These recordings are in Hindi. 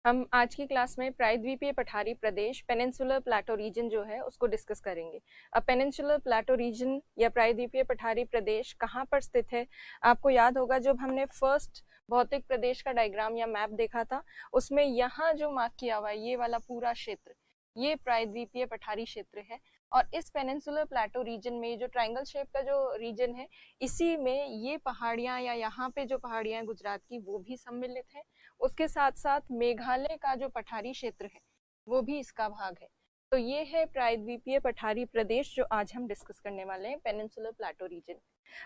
हम आज की क्लास में प्रायद्वीपीय पठारी प्रदेश पेनिनसुलर प्लेटो रीजन जो है उसको डिस्कस करेंगे। अब पेनिनसुलर प्लेटो रीजन या प्रायद्वीपीय पठारी प्रदेश कहाँ पर स्थित है? आपको याद होगा जब हमने फर्स्ट भौतिक प्रदेश का डायग्राम या मैप देखा था, उसमें यहाँ जो मार्क किया हुआ है ये वाला पूरा क्षेत्र, ये प्रायद्वीपीय पठारी क्षेत्र है। और इस पेनिनसुलर प्लेटो रीजन में जो ट्रायंगल शेप का जो रीजन है, इसी में ये पहाड़ियाँ या यहाँ पे जो पहाड़ियाँ हैं गुजरात की, वो भी सम्मिलित है। उसके साथ साथ मेघालय का जो पठारी क्षेत्र है वो भी इसका भाग है। तो ये है प्रायद्वीपीय पठारी प्रदेश जो आज हम डिस्कस करने वाले हैं, पेनिनसुलर प्लेटो रीजन।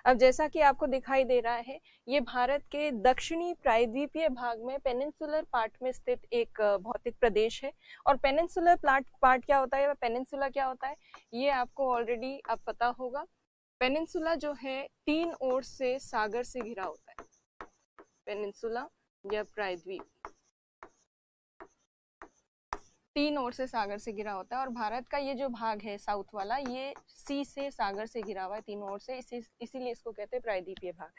अब जैसा कि आपको दिखाई दे रहा है, ये भारत के दक्षिणी प्रायद्वीपीय भाग में पेनिनसुलर पार्ट में स्थित एक भौतिक प्रदेश है। और पेनिनसुलर पार्ट क्या होता है, पेनिनसुला क्या होता है, ये आपको ऑलरेडी अब पता होगा। पेनिनसुला जो है तीन ओर से सागर से घिरा होता है। पेनिनसुला या प्रायद्वीप तीन ओर से सागर से घिरा होता है। और भारत का ये जो भाग है साउथ वाला, ये सी से सागर से घिरा हुआ है तीनों ओर से, इसीलिए इसको कहते हैं प्रायद्वीपीय भाग।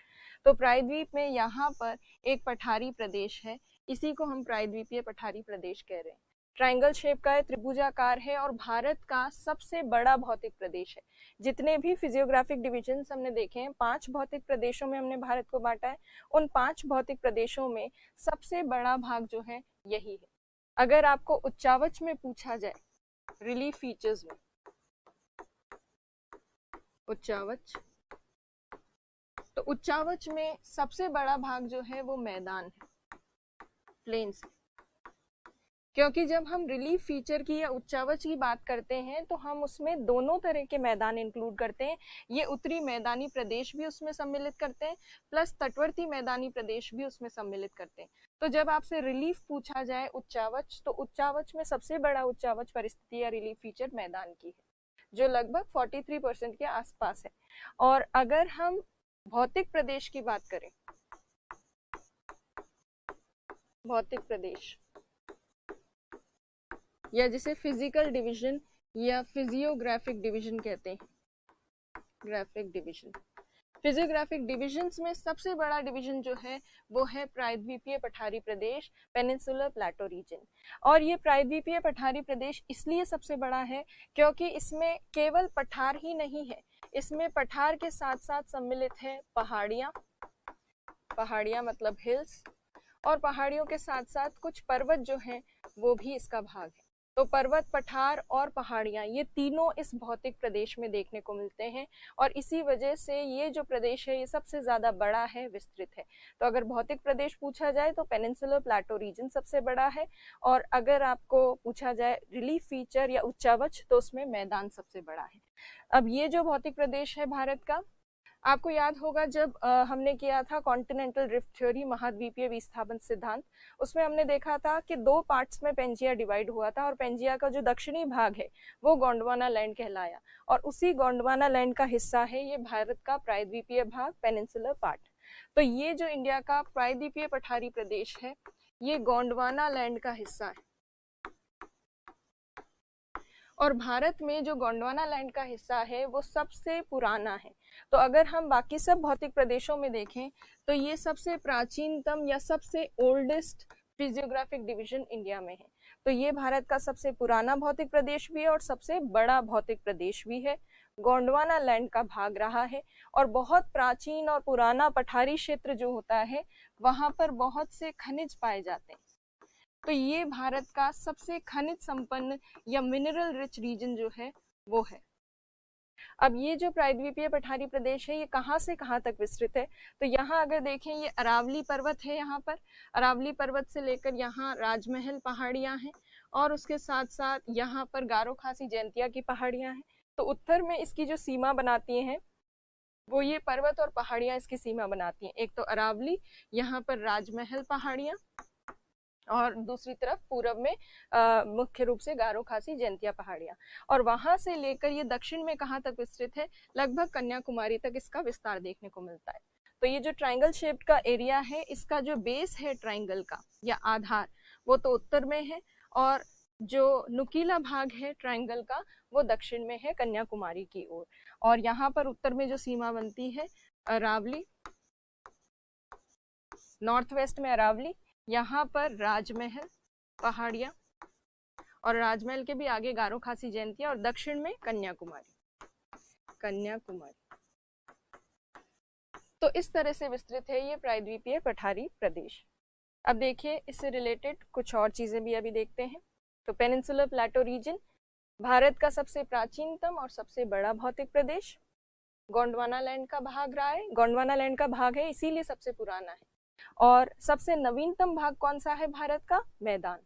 तो प्रायद्वीप में यहाँ पर एक पठारी प्रदेश है, इसी को हम प्रायद्वीपीय पठारी प्रदेश कह रहे हैं। ट्रायंगल शेप का है, त्रिभुजाकार है और भारत का सबसे बड़ा भौतिक प्रदेश है। जितने भी फिजियोग्राफिक डिविजन हमने देखे हैं, 5 भौतिक प्रदेशों में हमने भारत को बांटा है। उन 5 भौतिक प्रदेशों में सबसे बड़ा भाग जो है यही है। अगर आपको उच्चावच में पूछा जाए, रिलीफ फीचर्स में उच्चावच, तो उच्चावच में सबसे बड़ा भाग जो है वो मैदान है, प्लेन्स। क्योंकि जब हम रिलीफ फीचर की या उच्चावच की बात करते हैं तो हम उसमें दोनों तरह के मैदान इंक्लूड करते हैं। ये उत्तरी मैदानी प्रदेश भी उसमें सम्मिलित करते हैं, प्लस तटवर्ती मैदानी प्रदेश भी उसमें सम्मिलित करते हैं। तो जब आपसे रिलीफ पूछा जाए उच्चावच, तो उच्चावच में सबसे बड़ा उच्चावच परिस्थिति या रिलीफ फीचर मैदान की है, जो लगभग 43% के आसपास है। और अगर हम भौतिक प्रदेश की बात करें, भौतिक प्रदेश या जिसे फिजिकल डिवीजन या फिजियोग्राफिक डिवीजन कहते हैं, ग्राफिक डिवीजन, फिजियोग्राफिक डिविजन्स में सबसे बड़ा डिवीजन जो है वो है प्रायद्वीपीय पठारी प्रदेश, पेनिनसुलर प्लेटो रीजन। और ये प्रायद्वीपीय पठारी प्रदेश इसलिए सबसे बड़ा है क्योंकि इसमें केवल पठार ही नहीं है, इसमें पठार के साथ साथ सम्मिलित है पहाड़ियाँ, पहाड़ियाँ मतलब हिल्स, और पहाड़ियों के साथ साथ कुछ पर्वत जो हैं वो भी इसका भाग है। तो पर्वत, पठार और पहाड़ियाँ, ये तीनों इस भौतिक प्रदेश में देखने को मिलते हैं। और इसी वजह से ये जो प्रदेश है ये सबसे ज्यादा बड़ा है, विस्तृत है। तो अगर भौतिक प्रदेश पूछा जाए तो पेनिनसुलर प्लेटो रीजन सबसे बड़ा है। और अगर आपको पूछा जाए रिलीफ फीचर या उच्चावच, तो उसमें मैदान सबसे बड़ा है। अब ये जो भौतिक प्रदेश है भारत का, आपको याद होगा जब हमने किया था कॉन्टिनेंटल ड्रिफ्ट थ्योरी, महाद्वीपीय विस्थापन सिद्धांत, उसमें हमने देखा था कि 2 पार्ट्स में पेंजिया डिवाइड हुआ था। और पेंजिया का जो दक्षिणी भाग है वो गोंडवाना लैंड कहलाया, और उसी गोंडवाना लैंड का हिस्सा है ये भारत का प्रायद्वीपीय भाग, पेनिनसुलर पार्ट। तो ये जो इंडिया का प्रायद्वीपीय पठारी प्रदेश है ये गोंडवाना लैंड का हिस्सा है। और भारत में जो गोंडवाना लैंड का हिस्सा है वो सबसे पुराना है। तो अगर हम बाकी सब भौतिक प्रदेशों में देखें तो ये सबसे प्राचीनतम या सबसे ओल्डेस्ट फिजियोग्राफिक डिवीजन इंडिया में है। तो ये भारत का सबसे पुराना भौतिक प्रदेश भी है और सबसे बड़ा भौतिक प्रदेश भी है, गोंडवाना लैंड का भाग रहा है। और बहुत प्राचीन और पुराना पठारी क्षेत्र जो होता है वहां पर बहुत से खनिज पाए जाते हैं। तो ये भारत का सबसे खनिज संपन्न या मिनरल रिच रीजन जो है वो है। अब ये जो प्रायद्वीपीय पठारी प्रदेश है ये कहाँ से कहाँ तक विस्तृत है, तो यहाँ अगर देखें ये अरावली पर्वत है, यहाँ पर अरावली पर्वत से लेकर यहाँ राजमहल पहाड़ियाँ हैं, और उसके साथ साथ यहाँ पर गारो खासी जयंतिया की पहाड़ियाँ हैं। तो उत्तर में इसकी जो सीमा बनाती हैं वो ये पर्वत और पहाड़ियाँ इसकी सीमा बनाती हैं। एक तो अरावली, यहाँ पर राजमहल पहाड़ियाँ, और दूसरी तरफ पूरब में मुख्य रूप से गारो खासी जयंतिया पहाड़ियाँ। और वहां से लेकर ये दक्षिण में कहाँ तक विस्तृत है, लगभग कन्याकुमारी तक इसका विस्तार देखने को मिलता है। तो ये जो ट्रायंगल शेप का एरिया है, इसका जो बेस है ट्रायंगल का या आधार, वो तो उत्तर में है, और जो नुकीला भाग है ट्रायंगल का वो दक्षिण में है, कन्याकुमारी की ओर। और यहाँ पर उत्तर में जो सीमा बनती है अरावली, नॉर्थ वेस्ट में अरावली, यहाँ पर राजमहल, पहाड़ियाँ, और राजमहल के भी आगे गारो खासी जयंतिया, और दक्षिण में कन्याकुमारी। तो इस तरह से विस्तृत है ये प्रायद्वीपीय पठारी प्रदेश। अब देखिए इससे रिलेटेड कुछ और चीजें भी अभी देखते हैं। तो पेनिनसुलर प्लेटो रीजन भारत का सबसे प्राचीनतम और सबसे बड़ा भौतिक प्रदेश गोंडवाना लैंड का भाग रहा है। गोंडवाना लैंड का भाग है, इसीलिए सबसे पुराना है। और सबसे नवीनतम भाग कौन सा है भारत का? मैदान।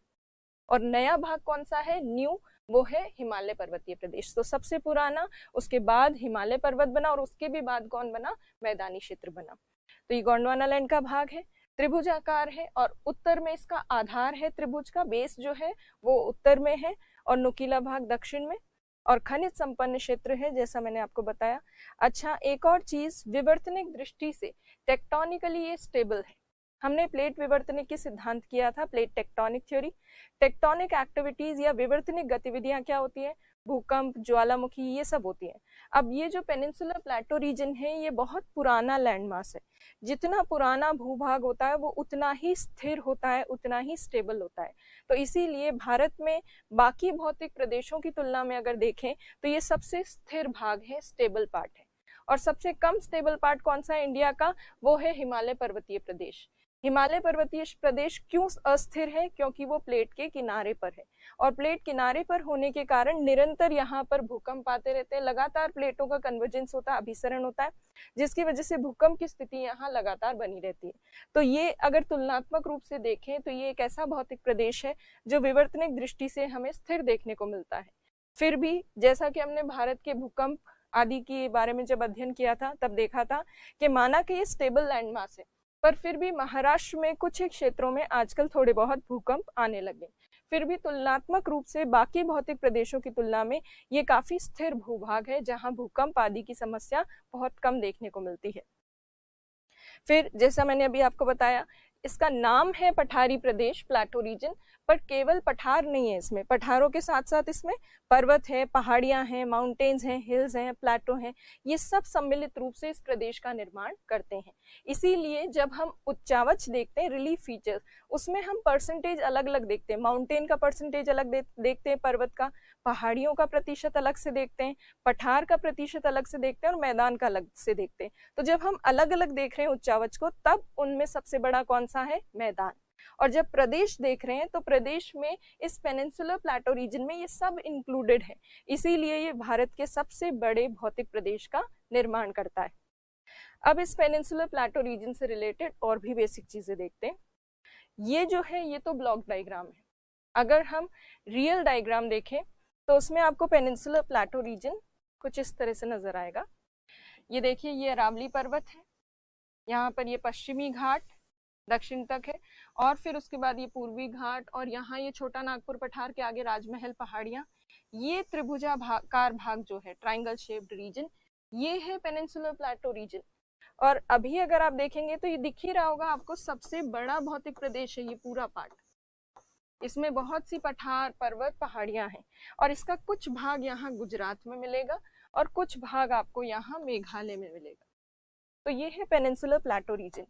और नया भाग कौन सा है? न्यू, वो है हिमालय पर्वतीय प्रदेश। तो सबसे पुराना, उसके बाद हिमालय पर्वत बना, और उसके भी बाद कौन बना? मैदानी क्षेत्र बना। तो ये गोंडवाना लैंड का भाग है, त्रिभुजाकार है, और उत्तर में इसका आधार है त्रिभुज का, बेस जो है वो उत्तर में है, और नुकीला भाग दक्षिण में, और खनिज संपन्न क्षेत्र है, जैसा मैंने आपको बताया। अच्छा, एक और चीज, विवर्तनिक दृष्टि से टेक्टोनिकली ये स्टेबल है। हमने प्लेट विवर्तनिक की सिद्धांत किया था, plate tectonic theory. Tectonic activities या विवर्तनिक गतिविधियां क्या होती है? भूकंप, ज्वालामुखी, ये सब होती है। अब ये जो पेनिनसुलर प्लेटो रीजन है, ये बहुत पुराना लैंडमास है। जितना पुराना भूभाग होता है वो उतना ही स्थिर होता है, उतना ही स्टेबल होता है। तो इसीलिए भारत में बाकी भौतिक प्रदेशों की तुलना में अगर देखें तो ये सबसे स्थिर भाग है, स्टेबल पार्ट है। और सबसे कम स्टेबल पार्ट कौन सा है इंडिया का? वो है हिमालय पर्वतीय प्रदेश। हिमालय पर्वतीय प्रदेश क्यों अस्थिर है? क्योंकि वो प्लेट के किनारे पर है, और प्लेट किनारे पर होने के कारण निरंतर यहाँ पर भूकंप आते रहते हैं, लगातार प्लेटों का कन्वर्जेंस होता है, अभिसरण होता है, जिसकी वजह से भूकंप की स्थिति यहाँ लगातार बनी रहती है। तो ये अगर तुलनात्मक रूप से देखें तो ये एक ऐसा भौतिक प्रदेश है जो विवर्तनिक दृष्टि से हमें स्थिर देखने को मिलता है। फिर भी जैसा कि हमने भारत के भूकंप आदि के बारे में जब अध्ययन किया था तब देखा था कि माना कि ये स्टेबल लैंडमास है, पर फिर भी महाराष्ट्र में कुछ क्षेत्रों में आजकल थोड़े बहुत भूकंप आने लगे। फिर भी तुलनात्मक रूप से बाकी भौतिक प्रदेशों की तुलना में ये काफी स्थिर भूभाग है, जहां भूकंप आदि की समस्या बहुत कम देखने को मिलती है। फिर जैसा मैंने अभी आपको बताया, इसका नाम है पठारी प्रदेश, प्लेटो रीजन, पर केवल पठार नहीं है इसमें, पठारों के साथ साथ इसमें पर्वत है, पहाड़ियां हैं, माउंटेन्स हैं, हिल्स हैं, प्लेटो हैं, ये सब सम्मिलित रूप से इस प्रदेश का निर्माण करते हैं। इसीलिए जब हम उच्चावच देखते हैं, रिलीफ फीचर्स, उसमें हम परसेंटेज अलग अलग देखते हैं। माउंटेन का परसेंटेज अलग देखते हैं, पर्वत का, पहाड़ियों का प्रतिशत अलग से देखते हैं, पठार का प्रतिशत अलग से देखते हैं, और मैदान का अलग से देखते हैं। तो जब हम अलग अलग देख रहे हैं उच्चावच को, तब उनमें सबसे बड़ा कौन सा है? मैदान। और जब प्रदेश देख रहे हैं तो प्रदेश में इस पेनिनसुलर प्लेटो रीजन में ये सब इंक्लूडेड है, इसीलिए ये भारत के सबसे बड़े भौतिक प्रदेश का निर्माण करता है। अब इस पेनिनसुलर प्लेटो रीजन से रिलेटेड और भी बेसिक चीजें देखते हैं। ये जो है ये तो ब्लॉक डायग्राम है। अगर हम रियल डायग्राम देखें तो उसमें आपको पेनिनसुलर प्लेटो रीजन कुछ इस तरह से नजर आएगा। ये देखिए, ये अरावली पर्वत है, यहाँ पर ये पश्चिमी घाट दक्षिण तक है, और फिर उसके बाद ये पूर्वी घाट, और यहाँ ये छोटा नागपुर पठार के आगे राजमहल पहाड़ियां। ये त्रिभुजाकार भाग जो है, ट्राइंगल शेप्ड रीजन, ये है पेनिनसुलर प्लेटो रीजन। और अभी अगर आप देखेंगे तो ये दिख ही रहा होगा आपको, सबसे बड़ा भौतिक प्रदेश है ये पूरा पार्ट। इसमें बहुत सी पठार, पर्वत, पहाड़ियां हैं, और इसका कुछ भाग यहाँ गुजरात में मिलेगा और कुछ भाग आपको यहाँ मेघालय में मिलेगा। तो ये है पेनिनसुलर प्लेटो रीजन।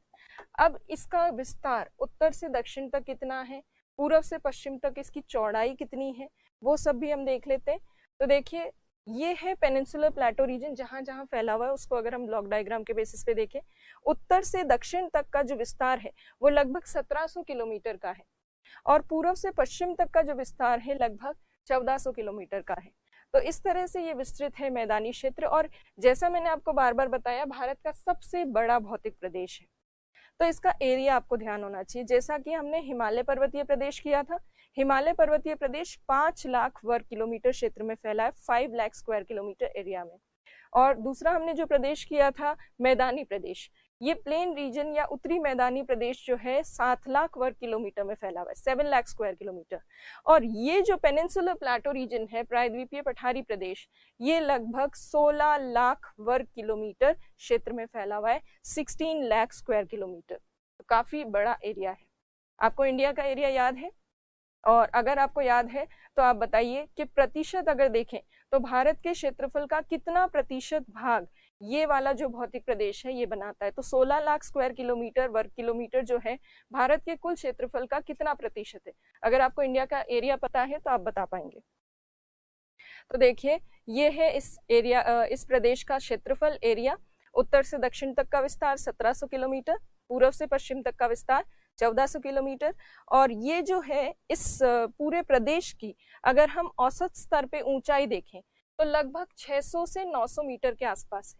अब इसका विस्तार उत्तर से दक्षिण तक कितना है, पूर्व से पश्चिम तक इसकी चौड़ाई कितनी है, वो सब भी हम देख लेते हैं। तो देखिए, ये है पेनिनसुलर प्लेटो रीजन, जहां जहां फैला हुआ है उसको अगर हम ब्लॉक डायग्राम के बेसिस पे देखें, उत्तर से दक्षिण तक का जो विस्तार है वो लगभग 1700 किलोमीटर का है, और पूर्व से पश्चिम तक का जो विस्तार है लगभग 1400 किलोमीटर का है। तो इस तरह से ये विस्तृत है मैदानी क्षेत्र, और जैसा मैंने आपको बार बार बताया, भारत का सबसे बड़ा भौतिक प्रदेश है। तो इसका एरिया आपको ध्यान होना चाहिए, जैसा कि हमने हिमालय पर्वतीय प्रदेश किया था। हिमालय पर्वतीय प्रदेश 5 लाख वर्ग किलोमीटर क्षेत्र में फैला है, 5 लाख स्क्वायर किलोमीटर एरिया में। और दूसरा हमने जो प्रदेश किया था मैदानी प्रदेश, ये प्लेन रीजन या उत्तरी मैदानी प्रदेश जो है 7 लाख वर्ग किलोमीटर में फैला हुआ है, 7 लाख स्क्वायर किलोमीटर। और ये जो पेनिनसुलर प्लेटो रीजन है, प्रायद्वीपीय पठारी प्रदेश, ये लगभग 16 लाख वर्ग किलोमीटर क्षेत्र में फैला हुआ है, 16 लाख स्क्वायर किलोमीटर। तो काफी बड़ा एरिया है। आपको इंडिया का एरिया याद है? और अगर आपको याद है तो आप बताइए कि प्रतिशत अगर देखें तो भारत के क्षेत्रफल का कितना प्रतिशत भाग ये वाला जो भौतिक प्रदेश है ये बनाता है। तो 16 लाख स्क्वायर किलोमीटर वर्ग किलोमीटर जो है भारत के कुल क्षेत्रफल का कितना प्रतिशत है? अगर आपको इंडिया का एरिया पता है तो आप बता पाएंगे। तो देखिए ये है इस प्रदेश का क्षेत्रफल एरिया। उत्तर से दक्षिण तक का विस्तार 1700 किलोमीटर, पूर्व से पश्चिम तक का विस्तार 1400 किलोमीटर। और ये जो है इस पूरे प्रदेश की अगर हम औसत स्तर पे ऊंचाई देखें तो लगभग 600 से 900 मीटर के आसपास है।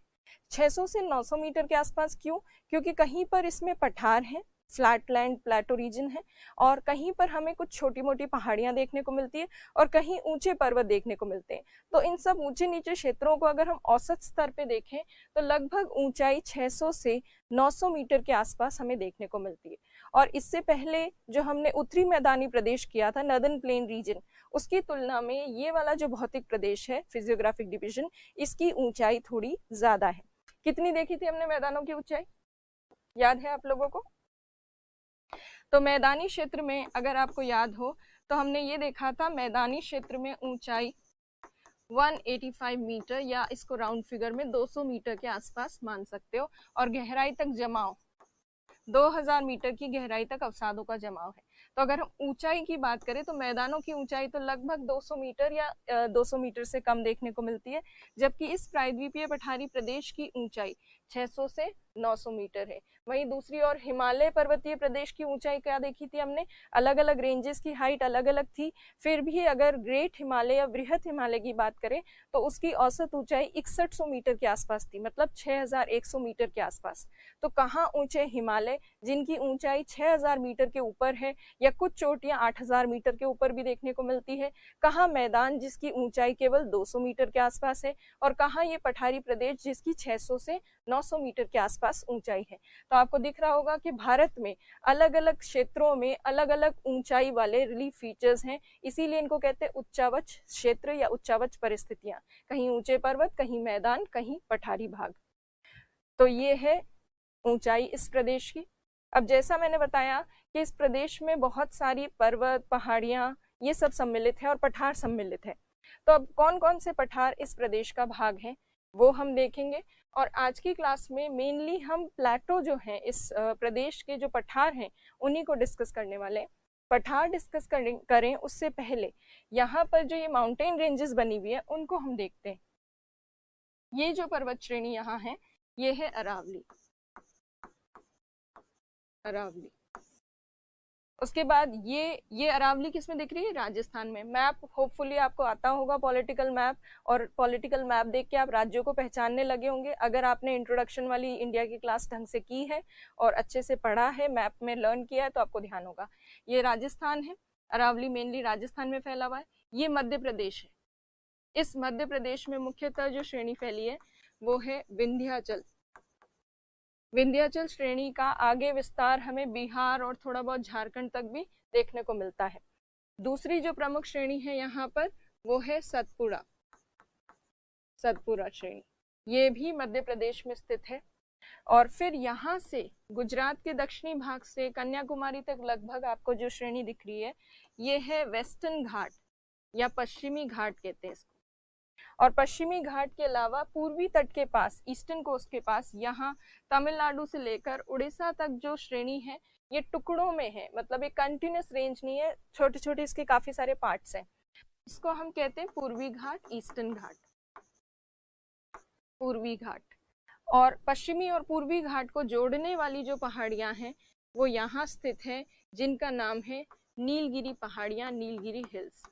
600 से 900 मीटर के आसपास क्यों? क्योंकि कहीं पर इसमें पठार है, फ्लैटलैंड प्लेटो रीजन है, और कहीं पर हमें कुछ छोटी मोटी पहाड़ियां देखने को मिलती है और कहीं ऊंचे पर्वत देखने को मिलते हैं। तो इन सब ऊंचे नीचे क्षेत्रों को अगर हम औसत स्तर पे देखें तो लगभग ऊंचाई 600 से 900 मीटर के आसपास हमें देखने को मिलती है। और इससे पहले जो हमने उत्तरी मैदानी प्रदेश किया था, नदर्न प्लेन रीजन, उसकी तुलना में ये वाला जो भौतिक प्रदेश है, फिजियोग्राफिक डिवीजन, इसकी ऊंचाई थोड़ी ज्यादा है। कितनी देखी थी हमने मैदानों की ऊंचाई, याद है आप लोगों को? तो मैदानी क्षेत्र में अगर आपको याद हो तो हमने ये देखा था, मैदानी क्षेत्र में ऊंचाई 185 मीटर या इसको राउंड फिगर में 200 मीटर के आसपास मान सकते हो, और गहराई तक जमाव 2000 मीटर की गहराई तक अवसादों का जमाव है। तो अगर हम ऊंचाई की बात करें तो मैदानों की ऊंचाई तो लगभग 200 मीटर या 200 मीटर से कम देखने को मिलती है, जबकि इस प्रायद्वीपीय पठारी प्रदेश की ऊंचाई 600 से 900 मीटर है। वहीं दूसरी ओर हिमालय पर्वतीय प्रदेश की ऊंचाई क्या देखी थी हमने? अलग अलग रेंजेस की हाइट अलग अलग थी, फिर भी अगर ग्रेट हिमालय या बृहत हिमालय की बात करें तो उसकी औसत ऊंचाई 6100 मीटर के आसपास थी, मतलब 6100 मीटर के आसपास। तो कहाँ ऊंचे हिमालय जिनकी ऊंचाई 6000 मीटर के ऊपर है, या कुछ चोटियां 8000 मीटर के ऊपर भी देखने को मिलती है, कहाँ मैदान जिसकी ऊंचाई केवल 200 मीटर के आसपास है, और कहाँ ये पठारी प्रदेश जिसकी 600 से 900 मीटर के आसपास ऊंचाई है। तो आपको दिख रहा होगा कि भारत में अलग अलग क्षेत्रों में अलग अलग ऊंचाई वाले रिलीफ फीचर्स हैं, इसीलिए इनको कहते हैं उच्चावच क्षेत्र या उच्चावच परिस्थितियां, कहीं ऊंचे पर्वत, कहीं मैदान, कहीं पठारी भाग। तो ये है ऊंचाई इस प्रदेश की। अब जैसा मैंने बताया कि इस प्रदेश में बहुत सारी पर्वत, पहाड़ियां, ये सब सम्मिलित है और पठार सम्मिलित है। तो अब कौन कौन से पठार इस प्रदेश का भाग है वो हम देखेंगे, और आज की क्लास में मेनली हम प्लेटो जो है इस प्रदेश के जो पठार हैं उन्हीं को डिस्कस करने वाले हैं। पठार डिस्कस करें उससे पहले यहाँ पर जो ये माउंटेन रेंजेस बनी हुई है उनको हम देखते हैं। ये जो पर्वत श्रेणी यहाँ है ये है अरावली। अरावली, उसके बाद ये अरावली किसमें दिख रही है? राजस्थान में। मैप होपफुली आपको आता होगा, पॉलिटिकल मैप, और पॉलिटिकल मैप देख के आप राज्यों को पहचानने लगे होंगे। अगर आपने इंट्रोडक्शन वाली इंडिया की क्लास ढंग से की है और अच्छे से पढ़ा है, मैप में लर्न किया है, तो आपको ध्यान होगा। ये राजस्थान है, अरावली मेनली राजस्थान में फैला हुआ है। ये मध्य प्रदेश है। इस मध्य प्रदेश में मुख्यतः जो श्रेणी फैली है वो है विंध्याचल। विंध्याचल श्रेणी का आगे विस्तार हमें बिहार और थोड़ा बहुत झारखंड तक भी देखने को मिलता है। दूसरी जो प्रमुख श्रेणी है यहाँ पर वो है सतपुड़ा। सतपुड़ा श्रेणी ये भी मध्य प्रदेश में स्थित है। और फिर यहाँ से गुजरात के दक्षिणी भाग से कन्याकुमारी तक लगभग आपको जो श्रेणी दिख रही है ये है वेस्टर्न घाट या पश्चिमी घाट कहते हैं इसको। और पश्चिमी घाट के अलावा पूर्वी तट के पास, ईस्टर्न कोस्ट के पास, यहाँ तमिलनाडु से लेकर उड़ीसा तक जो श्रेणी है ये टुकड़ों में है, मतलब एक कंटिन्यूस रेंज नहीं है, छोटे छोटे इसके काफी सारे पार्ट्स हैं। इसको हम कहते हैं पूर्वी घाट, ईस्टर्न घाट, पूर्वी घाट। और पश्चिमी और पूर्वी घाट को जोड़ने वाली जो पहाड़ियां हैं वो यहाँ स्थित है, जिनका नाम है नीलगिरी पहाड़ियां, नीलगिरी हिल्स।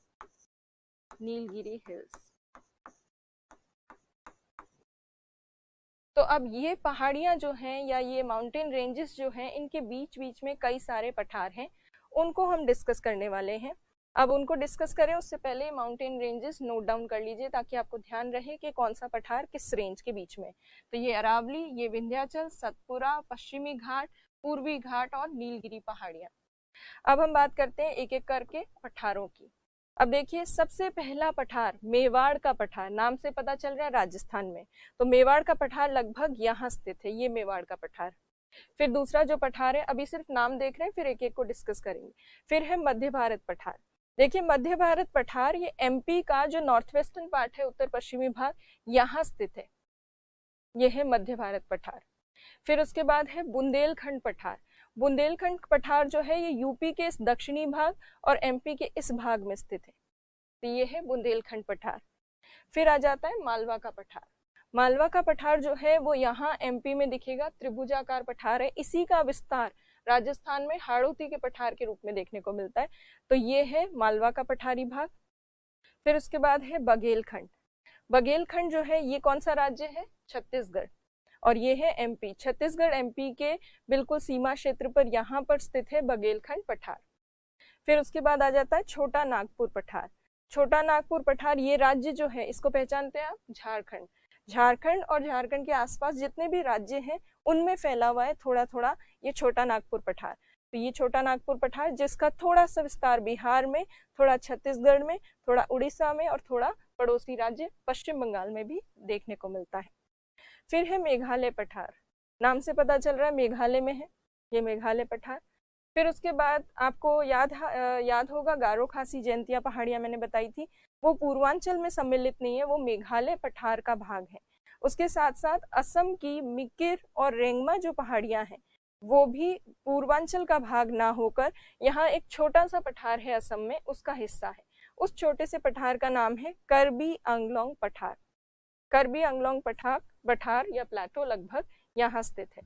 नीलगिरी हिल्स। तो अब ये पहाड़ियां जो हैं या ये माउंटेन रेंजेस जो हैं इनके बीच बीच में कई सारे पठार हैं, उनको हम डिस्कस करने वाले हैं। अब उनको डिस्कस करें उससे पहले माउंटेन रेंजेस नोट डाउन कर लीजिए ताकि आपको ध्यान रहे कि कौन सा पठार किस रेंज के बीच में। तो ये अरावली, ये विंध्याचल, सतपुड़ा, पश्चिमी घाट, पूर्वी घाट और नीलगिरी पहाड़ियां। अब हम बात करते हैं एक एक करके पठारों की। अब देखिए सबसे पहला पठार मेवाड़ का पठार, नाम से पता चल रहा है राजस्थान में, तो मेवाड़ का पठार लगभग यहाँ स्थित है, ये मेवाड़ का पठार। फिर दूसरा जो पठार है, अभी सिर्फ नाम देख रहे हैं, फिर एक एक को डिस्कस करेंगे। फिर है मध्य भारत पठार। देखिए मध्य भारत पठार ये एमपी का जो नॉर्थ वेस्टर्न पार्ट है, उत्तर पश्चिमी भाग, यहाँ स्थित है। ये है मध्य भारत पठार। फिर उसके बाद है बुंदेलखंड पठार। बुंदेलखंड पठार जो है ये यूपी के इस दक्षिणी भाग और एमपी के इस भाग में स्थित है, तो ये है बुंदेलखंड पठार। फिर आ जाता है मालवा का पठार। मालवा का पठार जो है वो यहाँ एमपी में दिखेगा, त्रिभुजाकार पठार है। इसी का विस्तार राजस्थान में हाड़ौती के पठार के रूप में देखने को मिलता है, तो ये है मालवा का पठारी भाग। फिर उसके बाद है बघेलखंड। बघेलखंड जो है ये कौन सा राज्य है? छत्तीसगढ़, और ये है एमपी। छत्तीसगढ़ एमपी के बिल्कुल सीमा क्षेत्र पर यहाँ पर स्थित है बघेलखंड पठार। फिर उसके बाद आ जाता है छोटा नागपुर पठार। छोटा नागपुर पठार ये राज्य जो है इसको पहचानते हैं आप? झारखंड। झारखंड और झारखंड के आसपास जितने भी राज्य हैं उनमें फैला हुआ है थोड़ा थोड़ा ये छोटा नागपुर पठार। तो ये छोटा नागपुर पठार जिसका थोड़ा सा विस्तार बिहार में, थोड़ा छत्तीसगढ़ में, थोड़ा उड़ीसा में और थोड़ा पड़ोसी राज्य पश्चिम बंगाल में भी देखने को मिलता है। फिर है मेघालय पठार। नाम से पता चल रहा है मेघालय में है ये मेघालय पठार। फिर उसके बाद आपको याद होगा गारो खासी जयंतिया पहाड़ियां मैंने बताई थी, वो पूर्वांचल में सम्मिलित नहीं है, वो मेघालय पठार का भाग है। उसके साथ साथ असम की मिकिर और रेंगमा जो पहाड़ियां हैं वो भी पूर्वांचल का भाग ना होकर यहाँ एक छोटा सा पठार है असम में, उसका हिस्सा है। उस छोटे से पठार का नाम है कर्बी आंगलोंग पठार। कर्बी आंगलोंग पठार या प्लेटो लगभग यहाँ स्थित है।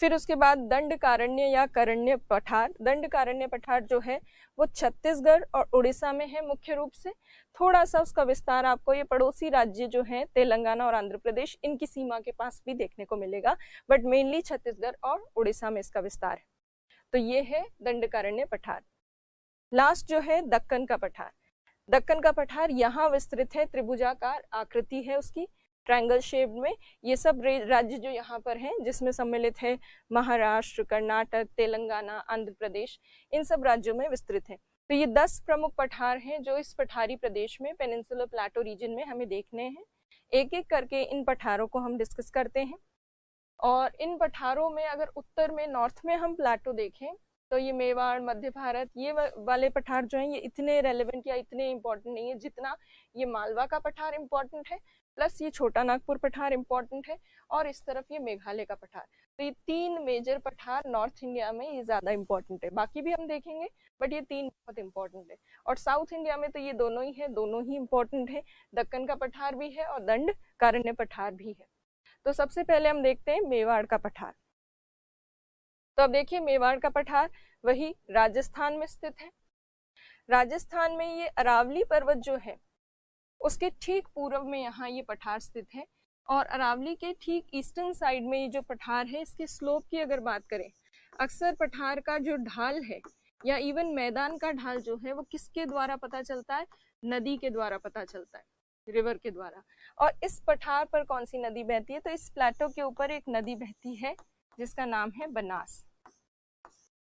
फिर उसके बाद दंडकारण्य या करण्य पठार। दंडकारण्य पठार जो है वो छत्तीसगढ़ और उड़ीसा में है मुख्य रूप से। थोड़ा सा उसका विस्तार आपको ये पड़ोसी राज्य जो है तेलंगाना और आंध्र प्रदेश इनकी सीमा के पास भी देखने को मिलेगा, बट मेनली छत्तीसगढ़ और उड़ीसा में इसका विस्तार है। तो ये है दंडकारण्य पठार। लास्ट जो है दक्कन का पठार। दक्कन का पठार यहाँ विस्तृत है, त्रिभुजाकार आकृति है उसकी, ट्रायंगल शेप में। ये सब राज्य जो यहाँ पर हैं जिसमें सम्मिलित है महाराष्ट्र, कर्नाटक, तेलंगाना, आंध्र प्रदेश, इन सब राज्यों में विस्तृत है। तो ये 10 प्रमुख पठार हैं जो इस पठारी प्रदेश में पेनिनसुलर प्लेटो रीजन में हमें देखने हैं। एक एक करके इन पठारों को हम डिस्कस करते हैं। और इन पठारों में अगर उत्तर में, नॉर्थ में हम प्लेटो देखें तो ये मेवाड़, मध्य भारत, ये वाले पठार जो हैं ये इतने रेलेवेंट या इतने इम्पोर्टेंट नहीं है जितना ये मालवा का पठार इम्पोर्टेंट है, प्लस ये छोटा नागपुर पठार इम्पोर्टेंट है, और इस तरफ ये मेघालय का पठार। तो ये 3 मेजर पठार नॉर्थ इंडिया में ये ज्यादा इम्पोर्टेंट है। बाकी भी हम देखेंगे बट ये 3 बहुत इम्पोर्टेंट है। और साउथ इंडिया में तो ये दोनों ही है, दोनों ही इम्पोर्टेंट है। दक्कन का पठार भी है और दंडकारण्य पठार भी है। तो सबसे पहले हम देखते हैं मेवाड़ का पठार। तो अब देखिए मेवाड़ का पठार वही राजस्थान में स्थित है। राजस्थान में ये अरावली पर्वत जो है उसके ठीक पूर्व में यहाँ ये पठार स्थित है। और अरावली के ठीक ईस्टर्न साइड में ये जो पठार है इसके स्लोप की अगर बात करें, अक्सर पठार का जो ढाल है या इवन मैदान का ढाल जो है वो किसके द्वारा पता चलता है? नदी के द्वारा पता चलता है, रिवर के द्वारा। और इस पठार पर कौन सी नदी बहती है? तो इस प्लेटो के ऊपर एक नदी बहती है जिसका नाम है बनास।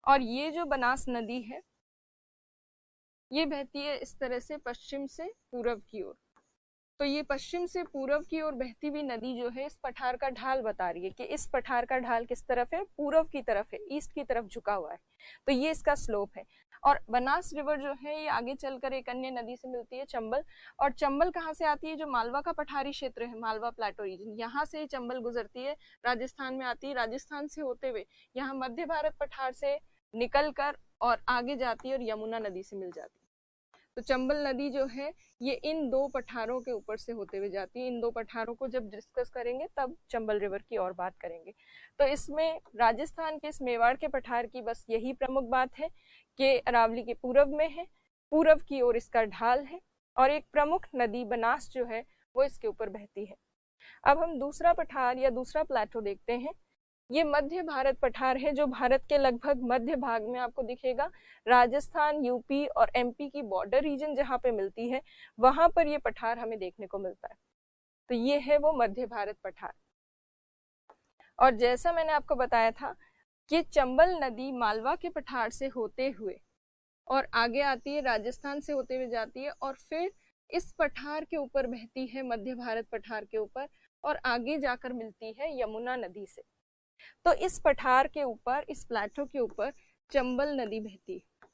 और ये जो बनास नदी है ये बहती है इस तरह से पश्चिम से पूरब की ओर। तो ये पश्चिम से पूरब की ओर बहती हुई नदी जो है इस पठार का ढाल बता रही है कि इस पठार का ढाल किस तरफ है? पूरब की तरफ है, ईस्ट की तरफ झुका हुआ है। तो ये इसका स्लोप है। और बनास रिवर जो है ये आगे चलकर एक अन्य नदी से मिलती है, चंबल। और चंबल कहाँ से आती है? जो मालवा का पठारी क्षेत्र है, मालवा प्लेटो रीजन, यहाँ से चंबल गुजरती है, राजस्थान में आती है। राजस्थान से होते हुए यहाँ मध्य भारत पठार से निकल कर और आगे जाती है और यमुना नदी से मिल जाती है। तो चंबल नदी जो है ये इन 2 पठारों के ऊपर से होते हुए जाती है। इन 2 पठारों को जब डिस्कस करेंगे तब चंबल रिवर की और बात करेंगे। तो इसमें राजस्थान के इस मेवाड़ के पठार की बस यही प्रमुख बात है कि अरावली के पूरब में है, पूरब की ओर इसका ढाल है और एक प्रमुख नदी बनास जो है वो इसके ऊपर बहती है। अब हम दूसरा पठार या दूसरा प्लेटो देखते हैं। ये मध्य भारत पठार है जो भारत के लगभग मध्य भाग में आपको दिखेगा। राजस्थान, यूपी और एमपी की बॉर्डर रीजन जहाँ पे मिलती है वहां पर ये पठार हमें देखने को मिलता है। तो ये है वो मध्य भारत पठार। और जैसा मैंने आपको बताया था कि चंबल नदी मालवा के पठार से होते हुए और आगे आती है, राजस्थान से होते हुए जाती है और फिर इस पठार के ऊपर बहती है, मध्य भारत पठार के ऊपर, और आगे जाकर मिलती है यमुना नदी से। तो इस पठार के ऊपर, इस प्लेटो के ऊपर चंबल नदी बहती है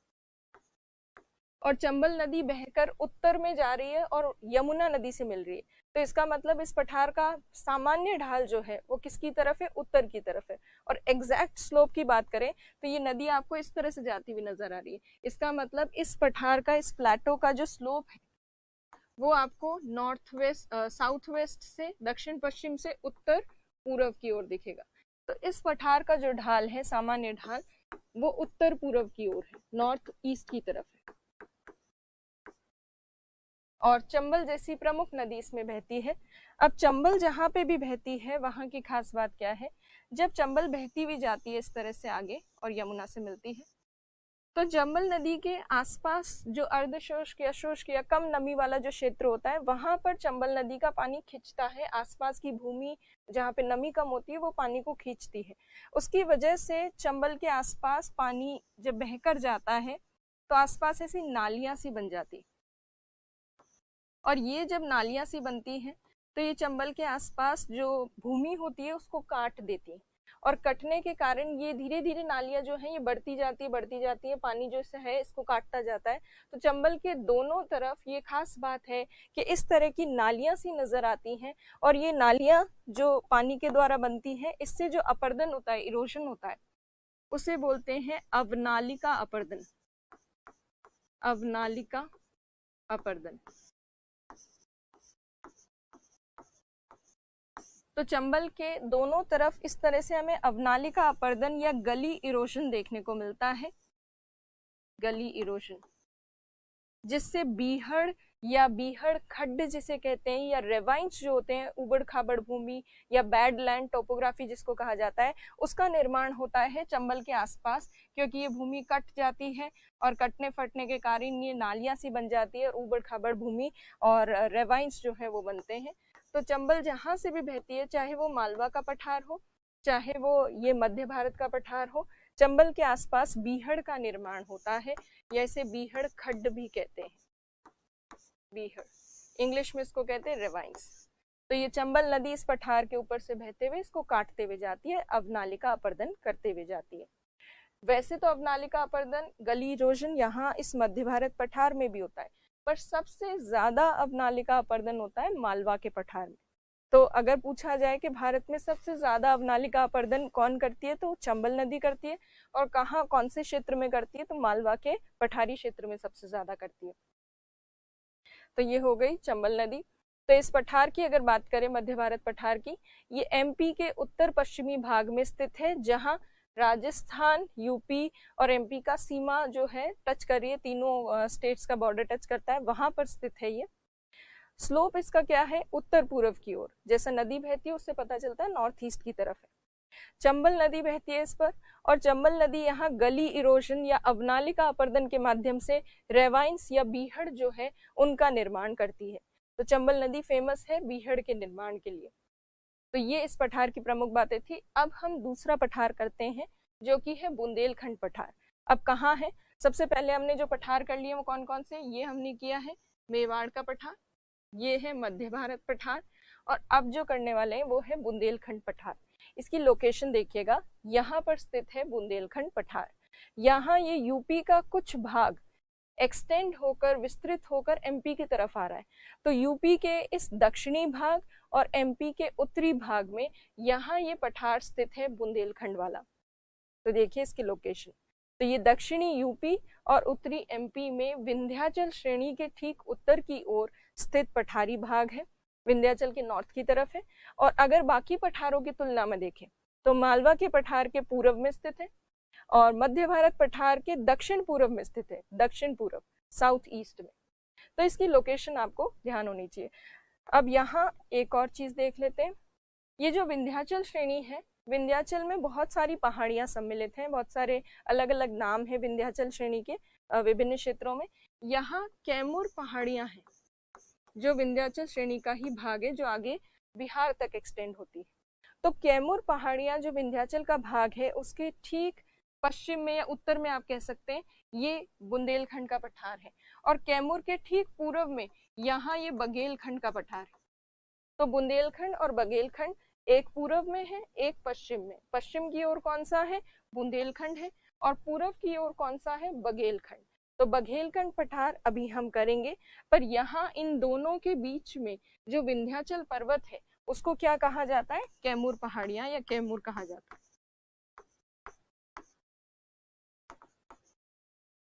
और चंबल नदी बहकर उत्तर में जा रही है और यमुना नदी से मिल रही है। तो इसका मतलब इस पठार का सामान्य ढाल जो है वो किसकी तरफ है, उत्तर की तरफ है। और एग्जैक्ट स्लोप की बात करें तो ये नदी आपको इस तरह से जाती हुई नजर आ रही है। इसका मतलब इस पठार का, इस प्लेटो का जो स्लोप है वो आपको नॉर्थ वेस्ट, साउथ वेस्ट से, दक्षिण पश्चिम से उत्तर पूर्व की ओर दिखेगा। तो इस पठार का जो ढाल है, सामान्य ढाल, वो उत्तर पूर्व की ओर है, नॉर्थ ईस्ट की तरफ है। और चंबल जैसी प्रमुख नदी इसमें बहती है। अब चंबल जहाँ पे भी बहती है वहाँ की खास बात क्या है, जब चंबल बहती हुई जाती है इस तरह से आगे और यमुना से मिलती है, तो चंबल नदी के आसपास जो अर्धशुष्क या शुष्क या कम नमी वाला जो क्षेत्र होता है वहां पर चंबल नदी का पानी खिंचता है। आसपास की भूमि जहाँ पे नमी कम होती है वो पानी को खींचती है। उसकी वजह से चंबल के आसपास पानी जब बहकर जाता है तो आसपास ऐसी नालियां सी बन जाती, और ये जब नालियां सी बनती हैं तो ये चंबल के आसपास जो भूमि होती है उसको काट देती है, और कटने के कारण ये धीरे धीरे नालियां जो हैं ये बढ़ती जाती है, पानी जो है इसको काटता जाता है। तो चंबल के दोनों तरफ ये खास बात है कि इस तरह की नालियां सी नजर आती हैं, और ये नालियां जो पानी के द्वारा बनती हैं इससे जो अपर्दन होता है, इरोजन होता है, उसे बोलते हैं अवनालिका अपर्दन। अवनालिका अपर्दन। तो चंबल के दोनों तरफ इस तरह से हमें अवनालिका अपर्दन या गली इरोजन देखने को मिलता है, गली इरोजन, जिससे बीहड़ या बीहड़ खड्ड जिसे कहते हैं, या रेवाइंस जो होते हैं, उबड़ खाबड़ भूमि या बैड लैंड टोपोग्राफी जिसको कहा जाता है, उसका निर्माण होता है चंबल के आसपास, क्योंकि ये भूमि कट जाती है और कटने फटने के कारण ये नालियां सी बन जाती है और उबड़ खाबड़ भूमि और रेवाइंस जो है वो बनते हैं। तो चंबल जहां से भी बहती है, चाहे वो मालवा का पठार हो, चाहे वो ये मध्य भारत का पठार हो, चंबल के आसपास बीहड़ का निर्माण होता है, या इसे बीहड़ खड्ड भी कहते हैं। बीहड़, इंग्लिश में इसको कहते हैं रेवाइंस। तो ये चंबल नदी इस पठार के ऊपर से बहते हुए इसको काटते हुए जाती है, अवनालिका अपर्दन करते हुए जाती है। वैसे तो अवनालिका अपर्दन, गली इरोजन यहाँ इस मध्य भारत पठार में भी होता है, पर सबसे ज्यादा अवनालिका अपर्दन होता है मालवा के पठार में। तो अगर पूछा जाए कि भारत में सबसे ज्यादा अवनालिका अपर्दन कौन करती है, तो चंबल नदी करती है। और कहाँ, कौन से क्षेत्र में करती है, तो मालवा के पठारी क्षेत्र में सबसे ज्यादा करती है। तो ये हो गई चंबल नदी। तो इस पठार की अगर बात करें, मध्य भारत पठार की, ये एमपी के उत्तर पश्चिमी भाग में स्थित है, जहाँ राजस्थान, यूपी और एमपी का सीमा जो है टच कर रही है, तीनों स्टेट्स का बॉर्डर टच करता है, वहां पर स्थित है ये। स्लोप इसका क्या है, उत्तर पूर्व की ओर, जैसा नदी बहती है उससे पता चलता है नॉर्थ ईस्ट की तरफ है। चंबल नदी बहती है इस पर, और चंबल नदी यहाँ गली इरोजन या अवनालिका अपर्दन के माध्यम से रेवाइंस या बीहड़ जो है उनका निर्माण करती है। तो चंबल नदी फेमस है बीहड़ के निर्माण के लिए। तो ये इस पठार की प्रमुख बातें थी। अब हम दूसरा पठार करते हैं जो कि है बुंदेलखंड पठार। अब कहाँ है, सबसे पहले हमने जो पठार कर लिए वो कौन कौन से, ये हमने किया है मेवाड़ का पठार, ये है मध्य भारत पठार, और अब जो करने वाले हैं वो है बुंदेलखंड पठार। इसकी लोकेशन देखिएगा, यहाँ पर स्थित है बुंदेलखंड पठार। यहाँ ये यूपी का कुछ भाग एक्सटेंड होकर, विस्तृत होकर एमपी की तरफ आ रहा है। तो यूपी के इस दक्षिणी भाग और एमपी के उत्तरी भाग में यहाँ ये पठार स्थित है, बुंदेलखंड वाला। तो देखिए इसकी लोकेशन, तो ये दक्षिणी यूपी और उत्तरी एमपी में विंध्याचल श्रेणी के ठीक उत्तर की ओर स्थित पठारी भाग है, विंध्याचल के नॉर्थ की तरफ है। और अगर बाकी पठारों की तुलना में देखें तो मालवा के पठार के पूर्व में स्थित है, और मध्य भारत पठार के दक्षिण पूर्व में स्थित है, दक्षिण पूर्व, साउथ ईस्ट में। तो इसकी लोकेशन आपको ध्यान होनी चाहिए। अब यहाँ एक और चीज देख लेते हैं, ये जो विंध्याचल श्रेणी है, विंध्याचल में बहुत सारी पहाड़ियां सम्मिलित हैं, बहुत सारे अलग अलग नाम है विंध्याचल श्रेणी के विभिन्न क्षेत्रों में। यहाँ कैमूर पहाड़ियां हैं जो विंध्याचल श्रेणी का ही भाग है, जो आगे बिहार तक एक्सटेंड होती है। तो कैमूर पहाड़ियां जो विंध्याचल का भाग है उसके ठीक पश्चिम में या उत्तर में आप कह सकते हैं ये बुंदेलखंड का पठार है, और कैमूर के ठीक पूर्व में यहाँ ये बघेलखंड का पठार है। तो बुंदेलखंड और बघेलखंड एक पूर्व में है, एक पश्चिम में। पश्चिम की ओर कौन सा है, बुंदेलखंड है, और पूर्व की ओर कौन सा है, बघेलखंड। तो बघेलखंड पठार अभी हम करेंगे, पर यहाँ इन दोनों के बीच में जो विंध्याचल पर्वत है उसको क्या कहा जाता है? कैमूर पहाड़ियां या कैमूर कहा जाता है।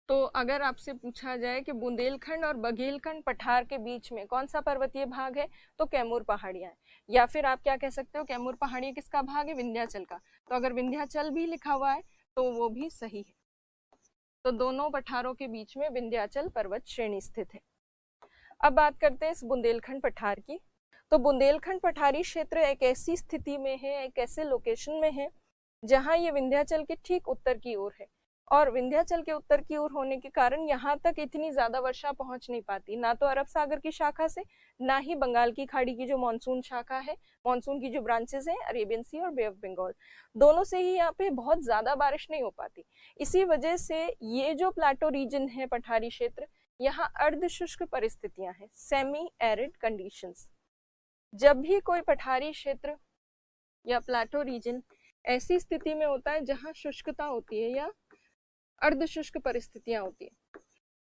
तो अगर आपसे पूछा जाए कि बुंदेलखंड और बघेलखंड पठार के बीच में कौन सा पर्वतीय भाग है, तो कैमूर पहाड़ियां है। या फिर आप क्या कह सकते हो, कैमूर पहाड़ियां किसका भाग है? विंध्याचल का। तो अगर विंध्याचल भी लिखा हुआ है तो वो भी सही है। तो दोनों पठारों के बीच में विंध्याचल पर्वत श्रेणी स्थित है। अब बात करते हैं इस बुंदेलखंड पठार की। तो बुंदेलखंड पठारी क्षेत्र एक ऐसी स्थिति में है, एक ऐसे लोकेशन में है जहां ये विंध्याचल के ठीक उत्तर की ओर है, और विंध्याचल के उत्तर की ओर होने के कारण यहाँ तक इतनी ज्यादा वर्षा पहुंच नहीं पाती, ना तो अरब सागर की शाखा से, ना ही बंगाल की खाड़ी की जो मानसून शाखा है, मानसून की जो ब्रांचेस हैं, अरेबियन सी और बे ऑफ बंगाल, दोनों से ही यहाँ पे बहुत ज्यादा बारिश नहीं हो पाती। इसी वजह से ये जो प्लाटो रीजन है, पठारी क्षेत्र, यहाँ अर्ध शुष्क परिस्थितियां हैं, सेमी एरिड कंडीशंस। जब भी कोई पठारी क्षेत्र या प्लाटो रीजन ऐसी स्थिति में होता है जहां शुष्कता होती है या अर्ध शुष्क परिस्थितियां होती है,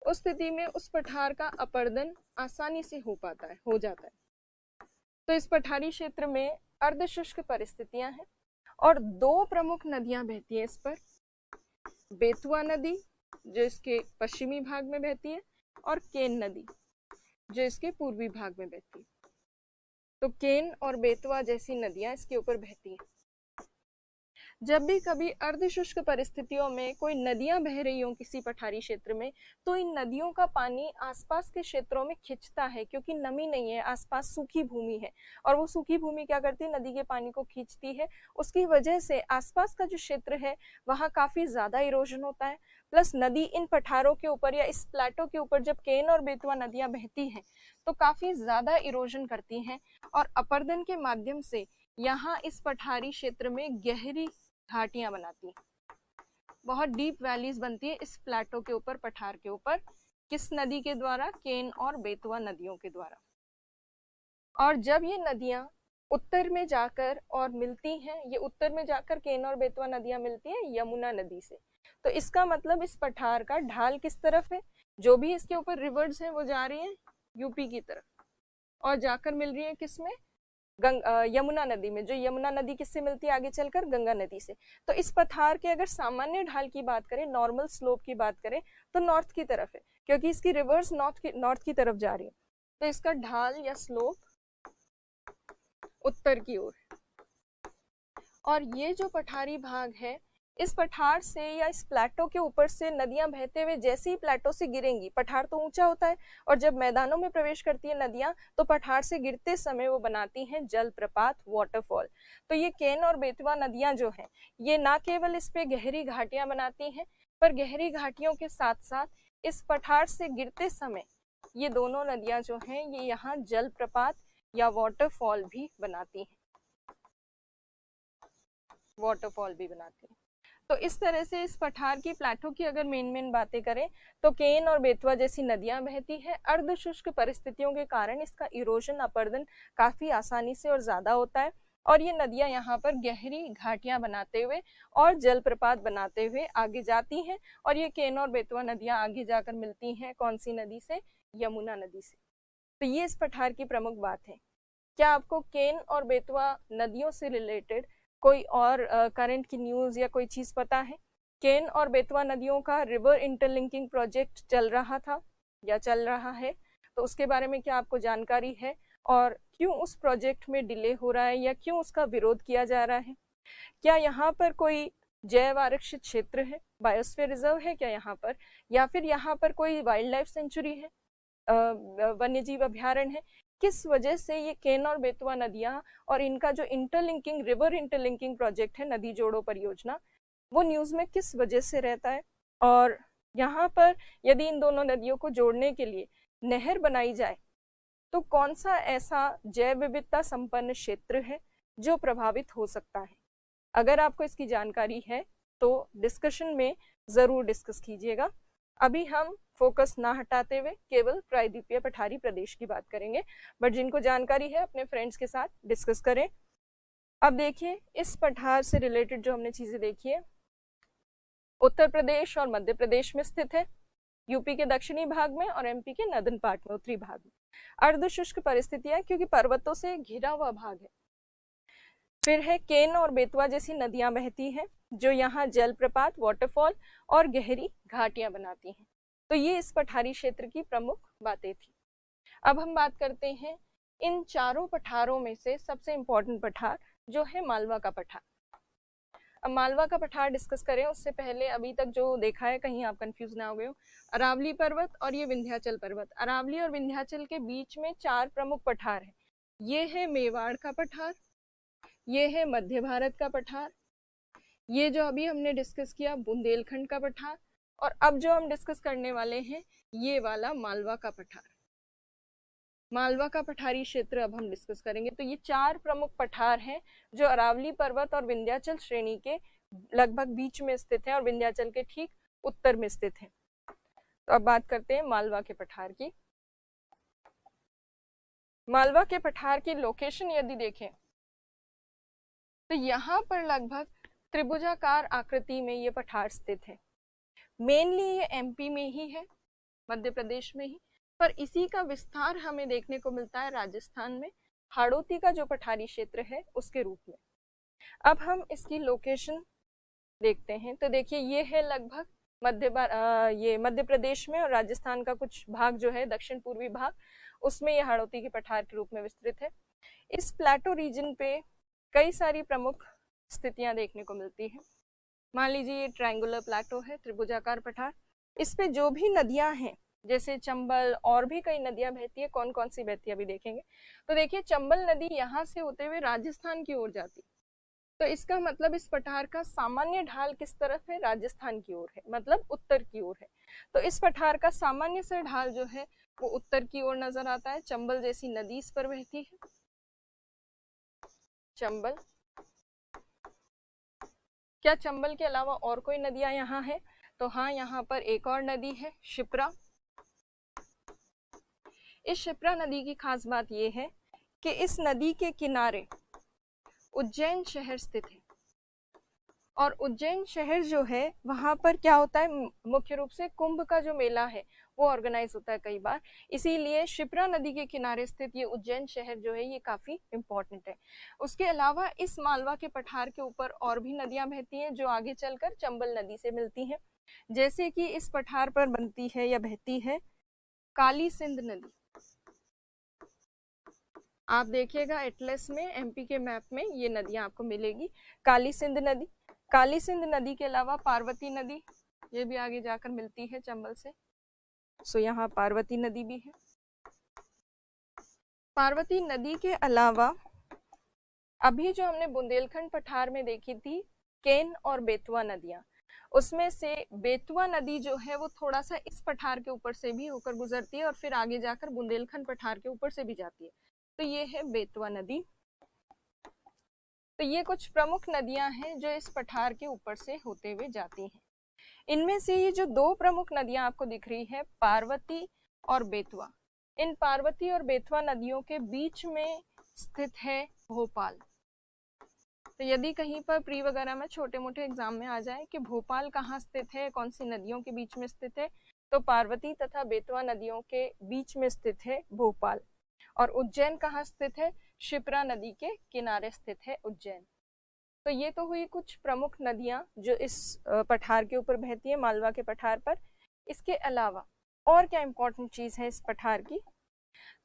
उस स्थिति में उस पठार का अपर्दन आसानी से हो जाता है। तो इस पठारी क्षेत्र में अर्ध शुष्क परिस्थितियां हैं और दो प्रमुख नदियां बहती हैं इस पर, बेतवा नदी जो इसके पश्चिमी भाग में बहती है और केन नदी जो इसके पूर्वी भाग में बहती है। तो केन और बेतवा जैसी नदियां इसके ऊपर बहती हैं। जब भी कभी अर्धशुष्क परिस्थितियों में कोई नदियां बह रही हों किसी पठारी क्षेत्र में, तो इन नदियों का पानी आसपास के क्षेत्रों में खिंचता है, क्योंकि नमी नहीं है, आसपास सूखी भूमि है, और वो सूखी भूमि क्या करती है? नदी के पानी को खींचती है। उसकी वजह से आसपास का जो क्षेत्र है वहाँ काफी ज्यादा इरोजन होता है। प्लस नदी इन पठारों के ऊपर या इस प्लेटो के ऊपर जब केन और बेतवा नदियां बहती हैं तो काफी ज्यादा इरोजन करती हैं, और अपर्दन के माध्यम से यहाँ इस पठारी क्षेत्र में गहरी घाटियां बनाती है, बहुत डीप वैलीज बनती है इस प्लेटो के ऊपर, पठार के ऊपर। किस नदी के द्वारा? केन और बेतवा नदियों के द्वारा। और जब ये नदियां उत्तर में जाकर और मिलती हैं, ये उत्तर में जाकर केन और बेतवा नदियां मिलती हैं यमुना नदी से, तो इसका मतलब इस पठार का ढाल किस तरफ है? जो भी इसके ऊपर रिवर्स हैं वो जा रही हैं यूपी की तरफ, और जाकर मिल रही है किसमें? यमुना नदी में। जो यमुना नदी किससे मिलती है आगे चलकर? गंगा नदी से। तो इस पठार के अगर सामान्य ढाल की बात करें, नॉर्मल स्लोप की बात करें, तो नॉर्थ की तरफ है, क्योंकि इसकी रिवर्स नॉर्थ की तरफ जा रही है, तो इसका ढाल या स्लोप उत्तर की ओर है। और ये जो पठारी भाग है, इस पठार से या इस प्लेटो के ऊपर से नदियां बहते हुए जैसे ही प्लेटो से गिरेंगी, पठार तो ऊंचा होता है, और जब मैदानों में प्रवेश करती है नदियां तो पठार से गिरते समय वो बनाती हैं जलप्रपात, वाटरफॉल। तो ये केन और बेतवा नदियां जो हैं, ये ना केवल इस पे गहरी घाटियां बनाती हैं, पर गहरी घाटियों के साथ साथ इस पठार से गिरते समय ये दोनों नदियां जो हैं ये यहाँ जलप्रपात या वाटरफॉल भी बनाती हैं, तो इस तरह से इस पठार की प्लेटो की अगर मेन बातें करें तो केन और बेतवा जैसी नदियां बहती है। अर्ध शुष्क परिस्थितियों के कारण इसका इरोजन, अपर्दन काफी आसानी से और ज्यादा होता है, और ये नदियां यहाँ पर गहरी घाटियां बनाते हुए और जलप्रपात बनाते हुए आगे जाती हैं, और ये केन और बेतवा नदियां आगे जाकर मिलती हैं कौन सी नदी से? यमुना नदी से। तो ये इस पठार की प्रमुख बात है। क्या आपको केन और बेतवा नदियों से रिलेटेड कोई और करंट की न्यूज या कोई चीज पता है? केन और बेतवा नदियों का रिवर इंटरलिंकिंग प्रोजेक्ट चल रहा था या चल रहा है, तो उसके बारे में क्या आपको जानकारी है? और क्यों उस प्रोजेक्ट में डिले हो रहा है या क्यों उसका विरोध किया जा रहा है? क्या यहाँ पर कोई जैव आरक्षित क्षेत्र है, बायोस्फीयर रिजर्व है क्या यहाँ पर, या फिर यहाँ पर कोई वाइल्ड लाइफ सेंचुरी है, वन्यजीव अभ्यारण्य है? किस वजह से ये केन और बेतवा नदियां और इनका जो इंटरलिंकिंग, रिवर इंटरलिंकिंग प्रोजेक्ट है, नदी जोड़ो परियोजना, वो न्यूज में किस वजह से रहता है? और यहाँ पर यदि इन दोनों नदियों को जोड़ने के लिए नहर बनाई जाए तो कौन सा ऐसा जैव विविधता संपन्न क्षेत्र है जो प्रभावित हो सकता है? अगर आपको इसकी जानकारी है तो डिस्कशन में जरूर डिस्कस कीजिएगा। अभी हम फोकस ना हटाते हुए केवल प्रायद्वीपीय पठारी प्रदेश की बात करेंगे, बट जिनको जानकारी है अपने फ्रेंड्स के साथ डिस्कस करें। अब देखिए इस पठार से रिलेटेड जो हमने चीजें देखी है, उत्तर प्रदेश और मध्य प्रदेश में स्थित है, यूपी के दक्षिणी भाग में और एमपी के नदन पार्ट में, उत्तरी भाग में। अर्धशुष्क परिस्थितियां क्योंकि पर्वतों से घिरा हुआ भाग है। फिर है केन और बेतवा जैसी नदियां बहती हैं जो यहाँ जलप्रपात, वाटरफॉल और गहरी घाटियां बनाती हैं। तो ये इस पठारी क्षेत्र की प्रमुख बातें थी। अब हम बात करते हैं इन चारों पठारों में से सबसे इम्पोर्टेंट पठार जो है मालवा का पठार। अब मालवा का पठार डिस्कस करें उससे पहले अभी तक जो देखा है कहीं आप कंफ्यूज ना हो गए हो, अरावली पर्वत और ये विंध्याचल पर्वत। अरावली और विंध्याचल के बीच में 4 प्रमुख पठार हैं। ये है मेवाड़ का पठार, ये है मध्य भारत का पठार, ये जो अभी हमने डिस्कस किया बुंदेलखंड का पठार, और अब जो हम डिस्कस करने वाले हैं ये वाला मालवा का पठार। मालवा का पठारी क्षेत्र अब हम डिस्कस करेंगे। तो ये 4 प्रमुख पठार हैं जो अरावली पर्वत और विंध्याचल श्रेणी के लगभग बीच में स्थित हैं और विंध्याचल के ठीक उत्तर में स्थित हैं। तो अब बात करते हैं मालवा के पठार की। मालवा के पठार की लोकेशन यदि देखें तो यहाँ पर लगभग त्रिभुजाकार आकृति में ये पठार स्थित है। मेनली ये एमपी में ही है, मध्य प्रदेश में ही, पर इसी का विस्तार हमें देखने को मिलता है राजस्थान में हाड़ौती का जो पठारी क्षेत्र है उसके रूप में। अब हम इसकी लोकेशन देखते हैं। तो देखिए ये है लगभग ये मध्य प्रदेश में और राजस्थान का कुछ भाग जो है दक्षिण पूर्वी भाग, उसमें ये हाड़ौती के पठार के रूप में विस्तृत है। इस प्लेटो रीजन पे कई सारी प्रमुख स्थितियां देखने को मिलती है। मान लीजिए ये ट्रायंगुलर प्लेटो है, त्रिभुजाकार पठार। इस पे जो भी नदियां हैं जैसे चंबल और भी कई नदियां बहती है, कौन कौन सी बहती है अभी देखेंगे। तो देखिए चंबल नदी यहाँ से होते हुए राजस्थान की ओर जाती, तो इसका मतलब इस पठार का सामान्य ढाल किस तरफ है, राजस्थान की ओर है, मतलब उत्तर की ओर है। तो इस पठार का सामान्य से ढाल जो है वो उत्तर की ओर नजर आता है। चंबल जैसी नदी इस पर बहती है, चंबल। क्या चंबल के अलावा और कोई नदियां यहाँ है? तो हाँ, यहाँ पर एक और नदी है शिप्रा। इस शिप्रा नदी की खास बात यह है कि इस नदी के किनारे उज्जैन शहर स्थित है, और उज्जैन शहर जो है वहां पर क्या होता है, मुख्य रूप से कुंभ का जो मेला है वो ऑर्गेनाइज होता है कई बार, इसीलिए शिप्रा नदी के किनारे स्थित ये उज्जैन शहर जो है ये काफी इम्पोर्टेंट है। उसके अलावा इस मालवा के पठार के ऊपर और भी नदियां बहती हैं जो आगे चलकर चंबल नदी से मिलती हैं, जैसे कि इस पठार पर बनती है या बहती है काली सिंध नदी। आप देखिएगा एटलस में, एमपी के मैप में ये नदियां आपको मिलेगी, काली सिंध नदी। काली सिंध नदी के अलावा पार्वती नदी, ये भी आगे जाकर मिलती है चंबल से। सो यहाँ पार्वती नदी भी है। पार्वती नदी के अलावा अभी जो हमने बुंदेलखंड पठार में देखी थी केन और बेतवा नदियां, उसमें से बेतवा नदी जो है वो थोड़ा सा इस पठार के ऊपर से भी होकर गुजरती है और फिर आगे जाकर बुंदेलखंड पठार के ऊपर से भी जाती है। तो ये है बेतवा नदी। तो ये कुछ प्रमुख नदियां हैं जो इस पठार के ऊपर से होते हुए जाती हैं। इनमें से ये जो 2 प्रमुख नदियां आपको दिख रही है पार्वती और बेतवा, इन पार्वती और बेतवा नदियों के बीच में स्थित है भोपाल। तो यदि कहीं पर प्री वगैरह में छोटे मोटे एग्जाम में आ जाए कि भोपाल कहाँ स्थित है, कौन सी नदियों के बीच में स्थित है, तो पार्वती तथा बेतवा नदियों के बीच में स्थित है भोपाल। और उज्जैन कहाँ स्थित है, शिप्रा नदी के किनारे स्थित है उज्जैन। तो ये तो हुई कुछ प्रमुख नदियां जो इस पठार के ऊपर बहती है, मालवा के पठार पर। इसके अलावा और क्या इंपॉर्टेंट चीज है इस पठार की?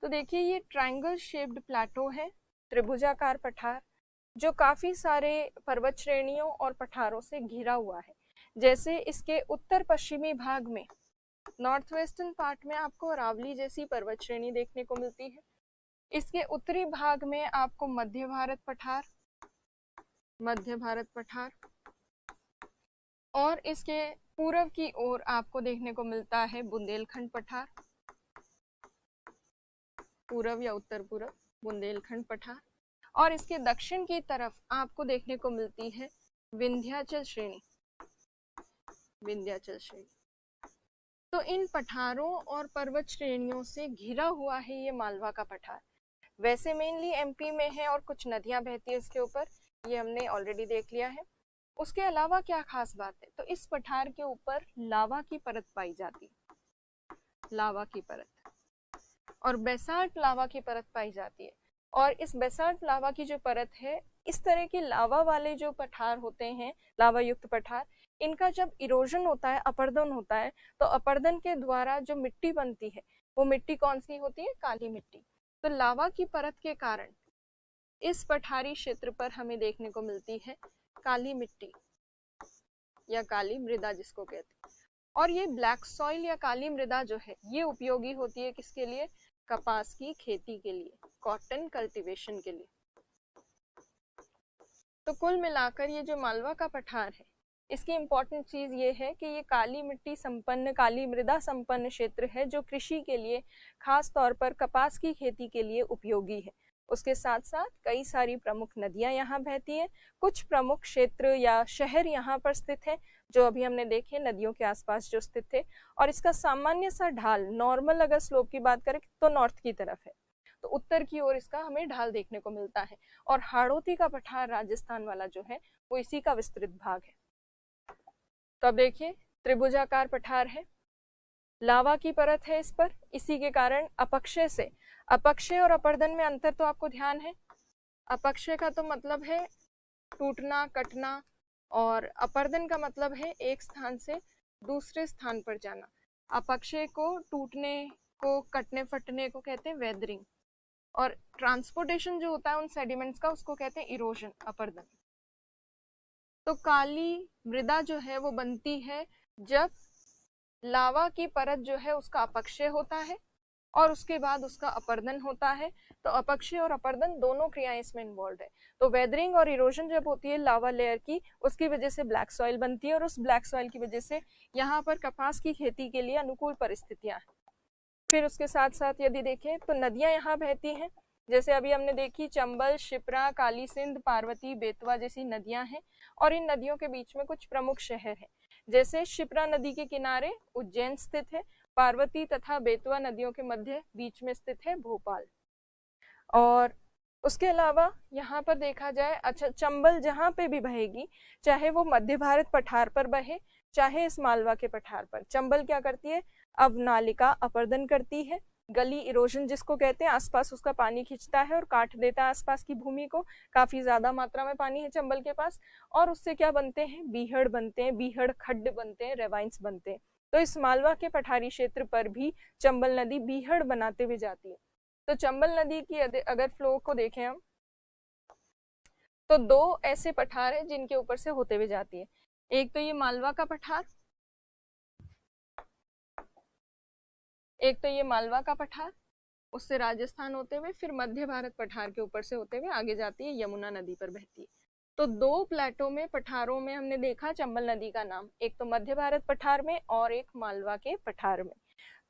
तो देखिए ये ट्रायंगल शेप्ड प्लेटो है, त्रिभुजाकार पठार जो काफी सारे पर्वत श्रेणियों और पठारों से घिरा हुआ है। जैसे इसके उत्तर पश्चिमी भाग में, नॉर्थ वेस्टर्न पार्ट में आपको अरावली जैसी पर्वत श्रेणी देखने को मिलती है। इसके उत्तरी भाग में आपको मध्य भारत पठार, और इसके पूर्व की ओर आपको देखने को मिलता है बुंदेलखंड पठार, पूर्व या उत्तर पूर्व बुंदेलखंड पठार, और इसके दक्षिण की तरफ आपको देखने को मिलती है विंध्याचल श्रेणी। तो इन पठारों और पर्वत श्रेणियों से घिरा हुआ है ये मालवा का पठार। वैसे मेनली एमपी में है और कुछ नदियां बहती है इसके ऊपर, ये हमने ऑलरेडी देख लिया है। उसके अलावा क्या खास बात है, तो इस पठार के ऊपर लावा की परत पाई जाती है। लावा की परत, और बेसाल्ट लावा की परत पाई जाती है। और इस बेसाल्ट लावा की जो परत है, इस तरह की लावा वाले जो पठार होते हैं, लावा युक्त पठार, इनका जब इरोजन होता है, अपरदन होता है, तो अपरदन के द्वारा जो मिट्टी बनती है वो मिट्टी कौन सी होती है? काली मिट्टी। तो लावा की परत के कारण इस पठारी क्षेत्र पर हमें देखने को मिलती है काली मिट्टी या काली मृदा जिसको कहते हैं। और ये ब्लैक सॉइल या काली मृदा जो है ये उपयोगी होती है किसके लिए? कपास की खेती के लिए, कॉटन कल्टीवेशन के लिए। तो कुल मिलाकर ये जो मालवा का पठार है, इसकी इम्पोर्टेंट चीज ये है कि ये काली मिट्टी संपन्न, काली मृदा संपन्न क्षेत्र है जो कृषि के लिए, खास तौर पर कपास की खेती के लिए उपयोगी है। उसके साथ साथ कई सारी प्रमुख नदियां यहाँ बहती हैं। कुछ प्रमुख क्षेत्र या शहर यहाँ पर स्थित हैं जो अभी हमने देखे नदियों के आसपास जो स्थित थे। और इसका सामान्य सा ढाल, नॉर्मल अगर स्लोप की बात करें तो नॉर्थ की तरफ है, तो उत्तर की ओर इसका हमें ढाल देखने को मिलता है। और हाड़ौती का पठार राजस्थान वाला जो है वो इसी का विस्तृत भाग है। तो अब देखिए त्रिभुजाकार पठार है, लावा की परत है इस पर, इसी के कारण अपक्षय से, अपक्षय और अपरदन में अंतर तो आपको ध्यान है। अपक्षय का तो मतलब है टूटना, कटना, और अपरदन का मतलब है एक स्थान से दूसरे स्थान पर जाना। अपक्षय को, टूटने को, कटने फटने को कहते हैं वेदरिंग, और ट्रांसपोर्टेशन जो होता है उन सेडिमेंट्स का उसको कहते हैं इरोजन, अपरदन। तो काली मृदा जो है वो बनती है जब लावा की परत जो है उसका अपक्षय होता है और उसके बाद उसका अपरदन होता है। तो अपक्षय और अपरदन दोनों क्रियाएं इसमें इन्वॉल्व है। तो वेदरिंग और इरोजन जब होती है लावा लेयर की, उसकी वजह से ब्लैक सॉइल बनती है, और उस ब्लैक सॉइल की वजह से यहाँ पर कपास की खेती के लिए अनुकूल परिस्थितियां हैं। फिर उसके साथ साथ यदि देखें तो नदियां यहाँ बहती हैं, जैसे अभी हमने देखी चंबल, शिप्रा, काली सिंध, पार्वती, बेतवा जैसी नदियां हैं। और इन नदियों के बीच में कुछ प्रमुख शहर हैं, जैसे शिप्रा नदी के किनारे उज्जैन स्थित है, पार्वती तथा बेतवा नदियों के मध्य बीच में स्थित है भोपाल। और उसके अलावा यहाँ पर देखा जाए, अच्छा चंबल जहाँ पे भी बहेगी, चाहे वो मध्य भारत पठार पर बहे चाहे इस मालवा के पठार पर, चंबल क्या करती है? अवनालिका अपरदन करती है, गली इरोजन जिसको कहते हैं, आसपास उसका पानी खींचता है और काट देता है आसपास की भूमि को। काफी ज्यादा मात्रा में पानी है चंबल के पास, और उससे क्या बनते हैं? बीहड़ बनते हैं, बीहड़ खड्ड बनते हैं, रेवाइंस बनते हैं। तो इस मालवा के पठारी क्षेत्र पर भी चंबल नदी बीहड़ बनाते हुए जाती है। तो चंबल नदी की अगर फ्लो को देखें हम, तो दो ऐसे पठार है जिनके ऊपर से होते हुए जाती है। एक तो ये मालवा का पठार, एक तो ये मालवा का पठार, उससे राजस्थान होते हुए फिर मध्य भारत पठार के ऊपर से होते हुए आगे जाती है, यमुना नदी पर बहती है। तो दो प्लेटों में, पठारों में हमने देखा चंबल नदी का नाम, एक तो मध्य भारत पठार में और एक मालवा के पठार में।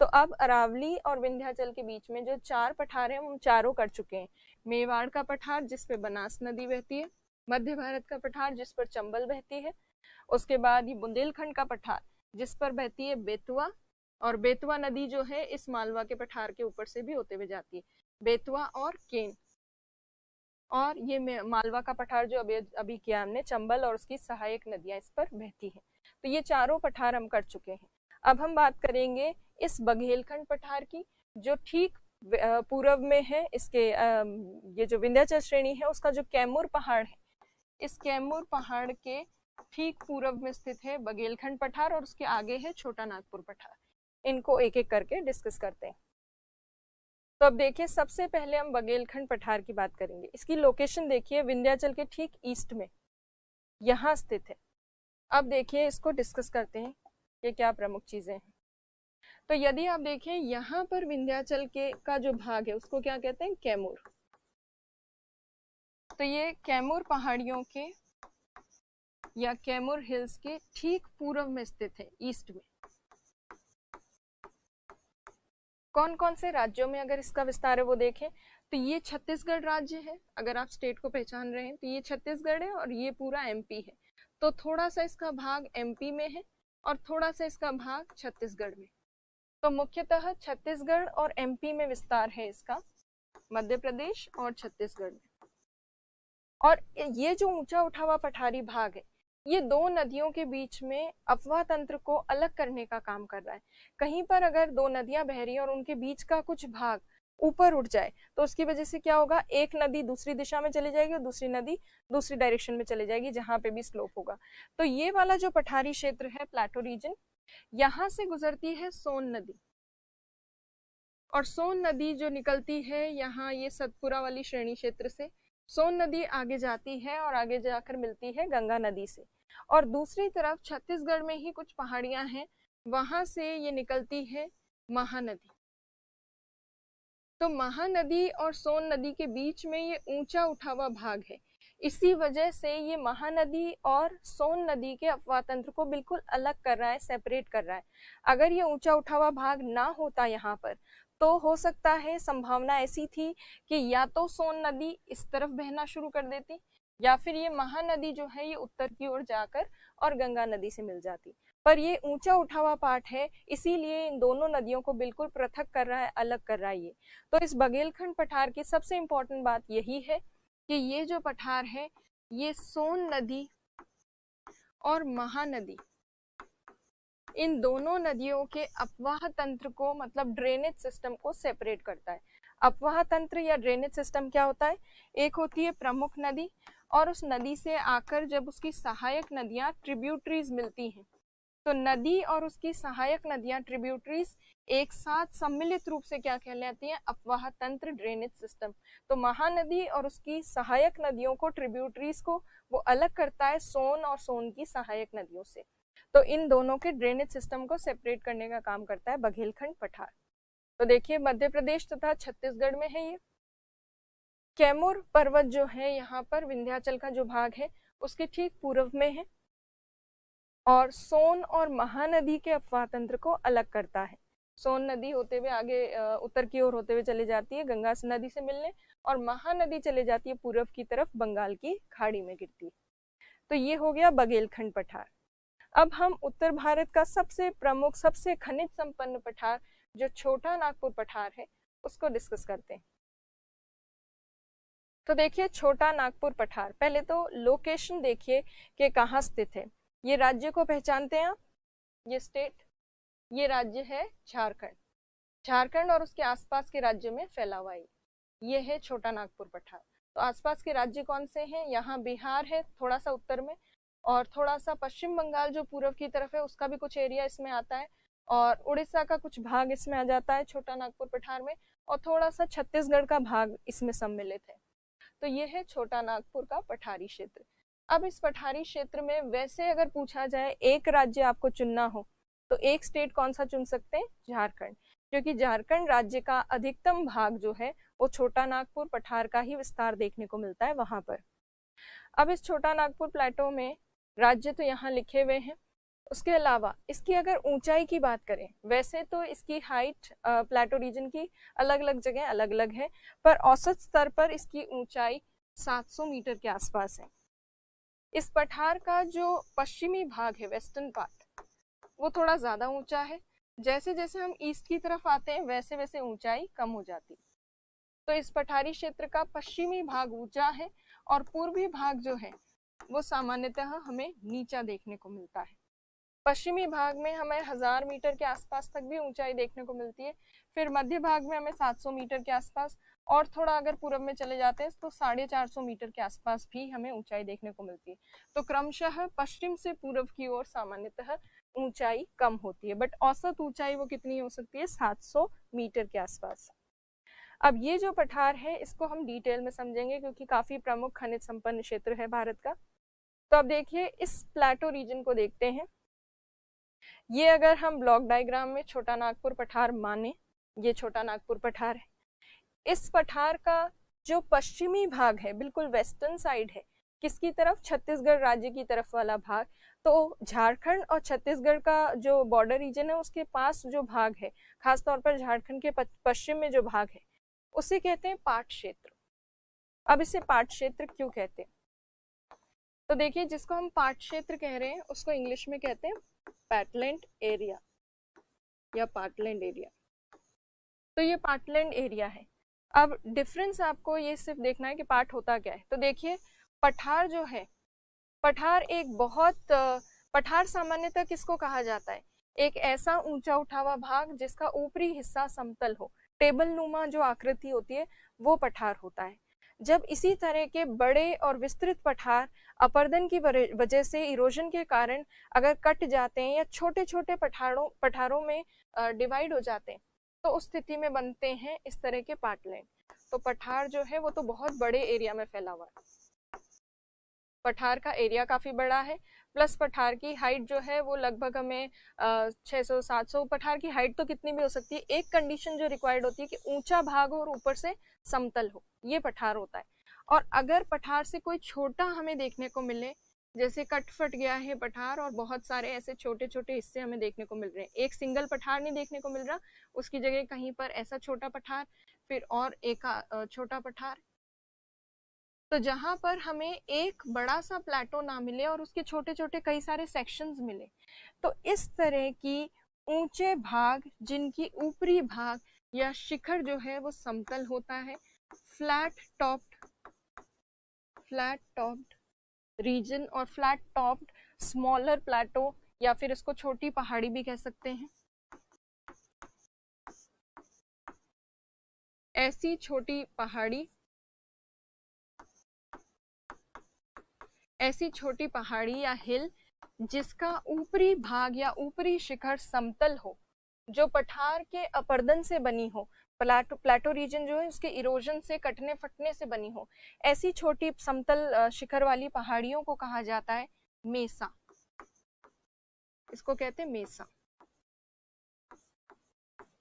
तो अब अरावली और विंध्याचल के बीच में जो चार पठार हैं हम चारों कर चुके हैं। मेवाड़ का पठार जिस पे बनास नदी बहती है, मध्य भारत का पठार जिस पर चंबल बहती है, उसके बाद ये बुंदेलखंड का पठार जिस पर बहती है बेतवा, और बेतवा नदी जो है इस मालवा के पठार के ऊपर से भी होते हुए जाती है, बेतवा और केन। और ये मालवा का पठार जो अभी किया हमने, चंबल और उसकी सहायक नदियां इस पर बहती हैं। तो ये चारों पठार हम कर चुके हैं। अब हम बात करेंगे इस बघेलखंड पठार की, जो ठीक पूर्व में है। इसके ये जो विंध्याचल श्रेणी है उसका जो कैमूर पहाड़ है, इस कैमूर पहाड़ के ठीक पूर्व में स्थित है बघेलखंड पठार, और उसके आगे है छोटा नागपुर पठार। इनको एक एक करके डिस्कस करते हैं। तो अब देखिए सबसे पहले हम बघेलखंड पठार की बात करेंगे। इसकी लोकेशन देखिए विंध्याचल के ठीक ईस्ट में यहाँ स्थित है। अब देखिए इसको डिस्कस करते हैं कि क्या प्रमुख चीजें हैं। तो यदि आप देखें यहाँ पर विंध्याचल के का जो भाग है उसको क्या कहते हैं? कैमूर। तो ये कैमूर पहाड़ियों के या कैमूर हिल्स के ठीक पूर्व में स्थित है, ईस्ट में। कौन कौन से राज्यों में अगर इसका विस्तार है वो देखें तो ये छत्तीसगढ़ राज्य है। अगर आप स्टेट को पहचान रहे हैं तो ये छत्तीसगढ़ है और ये पूरा एमपी है। तो थोड़ा सा इसका भाग एमपी में है और थोड़ा सा इसका भाग छत्तीसगढ़ में। तो मुख्यतः छत्तीसगढ़ और एमपी में विस्तार है इसका, मध्य प्रदेश और छत्तीसगढ़ में। और ये जो ऊंचा उठा हुआ पठारी भाग है ये दो नदियों के बीच में अफवाह तंत्र को अलग करने का काम कर रहा है। कहीं पर अगर दो नदियां बह रही हैं और उनके बीच का कुछ भाग ऊपर उठ जाए तो उसकी वजह से क्या होगा, एक नदी दूसरी दिशा में चली जाएगी और दूसरी नदी दूसरी डायरेक्शन में चली जाएगी जहां पे भी स्लोप होगा। तो ये वाला जो पठारी क्षेत्र है प्लेटो रीजन, यहाँ से गुजरती है सोन नदी, और सोन नदी जो निकलती है यहाँ ये सतपुरा वाली श्रेणी क्षेत्र से, सोन नदी आगे जाती है और आगे जाकर मिलती है गंगा नदी से। और दूसरी तरफ छत्तीसगढ़ में ही कुछ पहाड़ियां हैं, वहां से ये निकलती है महानदी। तो महानदी और सोन नदी के बीच में ये ऊंचा उठा हुआ भाग है, इसी वजह से ये महानदी और सोन नदी के अफवाह तंत्र को बिल्कुल अलग कर रहा है, सेपरेट कर रहा है। अगर ये ऊंचा उठा हुआ भाग ना होता यहाँ पर तो हो सकता है, संभावना ऐसी थी कि या तो सोन नदी इस तरफ बहना शुरू कर देती या फिर ये महानदी जो है ये उत्तर की ओर जाकर और गंगा नदी से मिल जाती। पर ये ऊंचा उठा हुआ पार्ट है, इसीलिए इन दोनों नदियों को बिल्कुल पृथक कर रहा है, अलग कर रहा है ये। तो इस बघेलखंड पठार की सबसे इम्पोर्टेंट बात यही है कि ये जो पठार है ये सोन नदी और महानदी, इन दोनों नदियों के अपवाह तंत्र को, मतलब ड्रेनेज सिस्टम को सेपरेट करता है। अपवाह तंत्र या ड्रेनेज सिस्टम क्या होता है, एक होती है प्रमुख नदी और उस नदी से आकर जब उसकी सहायक नदियां ट्रिब्यूटरीज मिलती हैं, तो नदी और उसकी सहायक नदियां ट्रिब्यूटरीज एक साथ सम्मिलित रूप से क्या कहलाती हैं, अपवाह तंत्र, ड्रेनेज सिस्टम। तो महानदी और उसकी सहायक नदियों को, ट्रिब्यूटरीज को वो अलग करता है सोन और सोन की सहायक नदियों से। तो इन दोनों के ड्रेनेज सिस्टम को सेपरेट करने का काम करता है बघेलखंड पठार। तो देखिए मध्य प्रदेश तथा छत्तीसगढ़ में है ये। कैमूर पर्वत जो है यहाँ पर विंध्याचल का जो भाग है उसके ठीक पूर्व में है और सोन और महानदी के अपवाह तंत्र को अलग करता है। सोन नदी होते हुए आगे उत्तर की ओर होते हुए चली जाती है गंगा नदी से मिलने, और महानदी चले जाती है पूर्व की तरफ, बंगाल की खाड़ी में गिरती है। तो ये हो गया बघेलखंड पठार। अब हम उत्तर भारत का सबसे प्रमुख, सबसे खनिज संपन्न पठार जो छोटा नागपुर पठार है उसको डिस्कस करते हैं। तो देखिए छोटा नागपुर पठार, पहले तो लोकेशन देखिए कि कहाँ स्थित है। ये राज्य को पहचानते हैं आप, ये स्टेट, ये राज्य है झारखंड। झारखंड और उसके आसपास के राज्य में फैला हुआ है, ये है छोटा नागपुर पठार। तो आसपास के राज्य कौन से हैं, यहाँ बिहार है थोड़ा सा उत्तर में, और थोड़ा सा पश्चिम बंगाल जो पूर्व की तरफ है उसका भी कुछ एरिया इसमें आता है, और उड़ीसा का कुछ भाग इसमें आ जाता है छोटा नागपुर पठार में, और थोड़ा सा छत्तीसगढ़ का भाग इसमें सम्मिलित है। तो ये है छोटा नागपुर का पठारी क्षेत्र। अब इस पठारी क्षेत्र में वैसे अगर पूछा जाए एक राज्य आपको चुनना हो तो एक स्टेट कौन सा चुन सकते हैं, झारखंड, क्योंकि झारखंड राज्य का अधिकतम भाग जो है वो छोटा नागपुर पठार का ही विस्तार देखने को मिलता है वहां पर। अब इस छोटा नागपुर प्लेटो में राज्य तो यहाँ लिखे हुए हैं, उसके अलावा इसकी अगर ऊंचाई की बात करें, वैसे तो इसकी हाइट प्लेटो रीजन की अलग अलग जगह अलग अलग है, पर औसत स्तर पर इसकी ऊंचाई 700 मीटर के आसपास है। इस पठार का जो पश्चिमी भाग है, वेस्टर्न पार्ट, वो थोड़ा ज्यादा ऊंचा है। जैसे जैसे हम ईस्ट की तरफ आते हैं वैसे वैसे ऊंचाई कम हो जाती। तो इस पठारी क्षेत्र का पश्चिमी भाग ऊंचा है और पूर्वी भाग जो है वो सामान्यतः हमें नीचा देखने को मिलता है। पश्चिमी भाग में हमें 1000 मीटर के आसपास तक भी ऊंचाई देखने को मिलती है, फिर मध्य भाग में हमें 700 मीटर के आसपास, और थोड़ा अगर पूर्व में चले जाते हैं तो 450 मीटर के आसपास भी हमें ऊंचाई देखने को मिलती है। तो क्रमशः पश्चिम से पूर्व की ओर सामान्यतः ऊंचाई कम होती है, बट औसत ऊंचाई वो कितनी हो सकती है, 700 मीटर के आसपास। अब ये जो पठार है इसको हम डिटेल में समझेंगे क्योंकि काफी प्रमुख खनिज संपन्न क्षेत्र है भारत का। तो अब देखिए इस प्लेटो रीजन को देखते हैं। ये अगर हम ब्लॉक डायग्राम में छोटा नागपुर पठार माने, ये छोटा नागपुर पठार है। इस पठार का जो पश्चिमी भाग है बिल्कुल वेस्टर्न साइड है, किसकी तरफ, छत्तीसगढ़ राज्य की तरफ वाला भाग। तो झारखंड और छत्तीसगढ़ का जो बॉर्डर रीजन है उसके पास जो भाग है, खासतौर पर झारखंड के पश्चिम में जो भाग है उसे कहते हैं पाट क्षेत्र। अब इसे पाट क्षेत्र क्यों कहते हैं, तो देखिए जिसको हम पाट क्षेत्र कह रहे हैं उसको इंग्लिश में कहते हैं पैटलैंड एरिया या पाटलैंड एरिया। तो ये पाटलैंड एरिया है। अब डिफरेंस आपको ये सिर्फ देखना है कि पाट होता क्या है। तो देखिए पठार जो है, पठार एक बहुत पठार सामान्यतः किसको कहा जाता है? एक ऐसा ऊंचा उठा हुआ भाग जिसका ऊपरी हिस्सा समतल हो, टेबल नुमा जो आकृति होती है वो पठार होता है। जब इसी तरह के बड़े और विस्तृत पठार अपरदन की वजह से इरोजन के कारण अगर कट जाते हैं या छोटे छोटे पठारों में डिवाइड हो जाते हैं, तो उस स्थिति में बनते हैं इस तरह के पार्टलैंड। तो पठार जो है वो तो बहुत बड़े एरिया में फैला हुआ है। पठार का एरिया काफी बड़ा है, प्लस पठार की हाइट जो है वो लगभग हमें 600-700, पठार की हाइट तो कितनी भी हो सकती है, एक कंडीशन जो रिक्वायर्ड होती है कि ऊंचा भाग हो और ऊपर से समतल हो, ये पठार होता है। और अगर पठार से कोई छोटा हमें देखने को मिले, जैसे कट फट गया है पठार और बहुत सारे ऐसे छोटे छोटे हिस्से हमें देखने को मिल रहे हैं, एक सिंगल पठार नहीं देखने को मिल रहा, उसकी जगह कहीं पर ऐसा छोटा पठार, फिर और एक छोटा पठार, तो जहां पर हमें एक बड़ा सा प्लेटो ना मिले और उसके छोटे छोटे कई सारे सेक्शंस मिले, तो इस तरह की ऊंचे भाग जिनकी ऊपरी भाग या शिखर जो है वो समतल होता है, फ्लैट टॉप्ड रीजन और फ्लैट टॉप्ड स्मॉलर प्लेटो, या फिर इसको छोटी पहाड़ी भी कह सकते हैं। ऐसी छोटी पहाड़ी या हिल जिसका ऊपरी भाग या ऊपरी शिखर समतल हो, जो पठार के अपर्दन से बनी हो, प्लेटो रीजन जो है उसके इरोजन से, कटने फटने से बनी हो, ऐसी छोटी समतल शिखर वाली पहाड़ियों को कहा जाता है मेसा। इसको कहते हैं मेसा।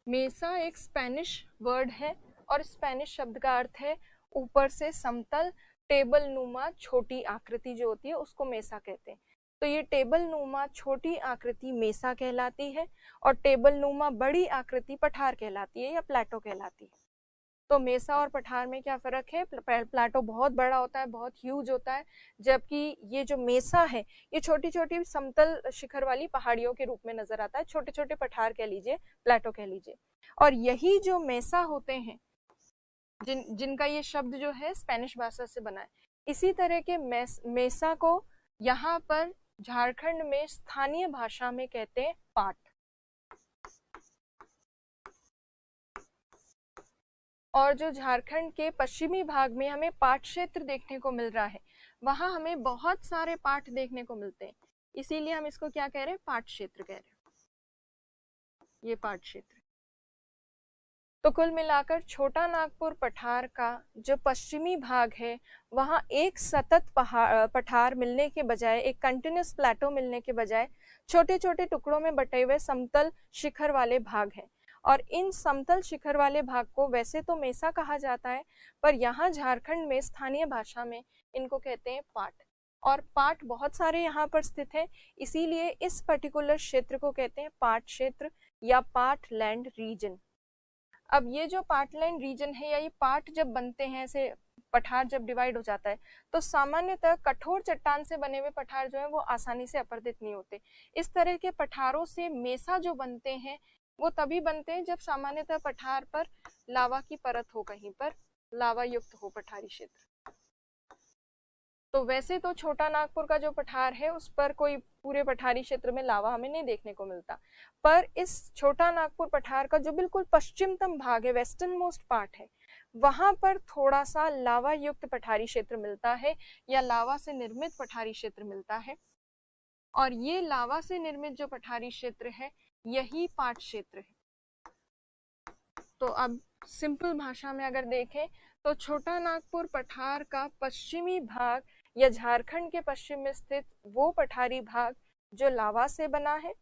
मेसा एक स्पेनिश वर्ड है और स्पेनिश शब्द का अर्थ है ऊपर से समतल, टेबल नुमा छोटी आकृति जो होती है उसको मेसा कहते हैं। तो ये टेबल नुमा छोटी आकृति मेसा कहलाती है और टेबल नुमा बड़ी आकृति पठार कहलाती है या प्लेटो कहलाती है। तो मेसा और पठार में क्या फर्क है? प्लेटो बहुत बड़ा होता है, बहुत ह्यूज होता है, जबकि ये जो मेसा है ये छोटी छोटी समतल शिखर वाली पहाड़ियों के रूप में नजर आता है, छोटे छोटे पठार कह लीजिए, प्लेटो कह लीजिए। और यही जो मेसा होते हैं जिनका ये शब्द जो है स्पेनिश भाषा से बना है, इसी तरह के मेसा को यहाँ पर झारखंड में स्थानीय भाषा में कहते हैं पाट। और जो झारखंड के पश्चिमी भाग में हमें पाट क्षेत्र देखने को मिल रहा है, वहां हमें बहुत सारे पाट देखने को मिलते हैं, इसीलिए हम इसको क्या कह रहे हैं? पाट क्षेत्र कह रहे हैं, ये पाट क्षेत्र। तो कुल मिलाकर छोटा नागपुर पठार का जो पश्चिमी भाग है वहां एक सतत पठार मिलने के बजाय, एक कंटिन्यूस प्लेटो मिलने के बजाय छोटे छोटे टुकड़ों में बटे हुए समतल शिखर वाले भाग हैं। और इन समतल शिखर वाले भाग को वैसे तो मेसा कहा जाता है, पर यहाँ झारखंड में स्थानीय भाषा में इनको कहते हैं पाट। और पाट बहुत सारे यहाँ पर स्थित है, इसीलिए इस पर्टिकुलर क्षेत्र को कहते हैं पाट क्षेत्र या पाट लैंड रीजन। अब ये जो पाटलैंड रीजन है या ये पाट जब बनते हैं, ऐसे पठार जब डिवाइड हो जाता है, तो सामान्यतः कठोर चट्टान से बने हुए पठार जो है वो आसानी से अपरदित नहीं होते। इस तरह के पठारों से मेसा जो बनते हैं वो तभी बनते हैं जब सामान्यतः पठार पर लावा की परत हो, कहीं पर लावा युक्त हो पठारी क्षेत्र। तो वैसे तो छोटा नागपुर का जो पठार है उस पर कोई पूरे पठारी क्षेत्र में लावा हमें नहीं देखने को मिलता, पर इस छोटा नागपुर पठार का जो बिल्कुल पश्चिमतम भाग है, वेस्टर्न मोस्ट पार्ट है, वहां पर थोड़ा सा लावा युक्त पठारी क्षेत्र मिलता है या लावा से निर्मित पठारी क्षेत्र मिलता है। और ये लावा से निर्मित जो पठारी क्षेत्र है यही पाट क्षेत्र है। तो अब सिंपल भाषा में अगर देखें तो छोटा नागपुर पठार का पश्चिमी भाग या झारखंड के पश्चिम में स्थित वो पठारी भाग जो लावा से बना है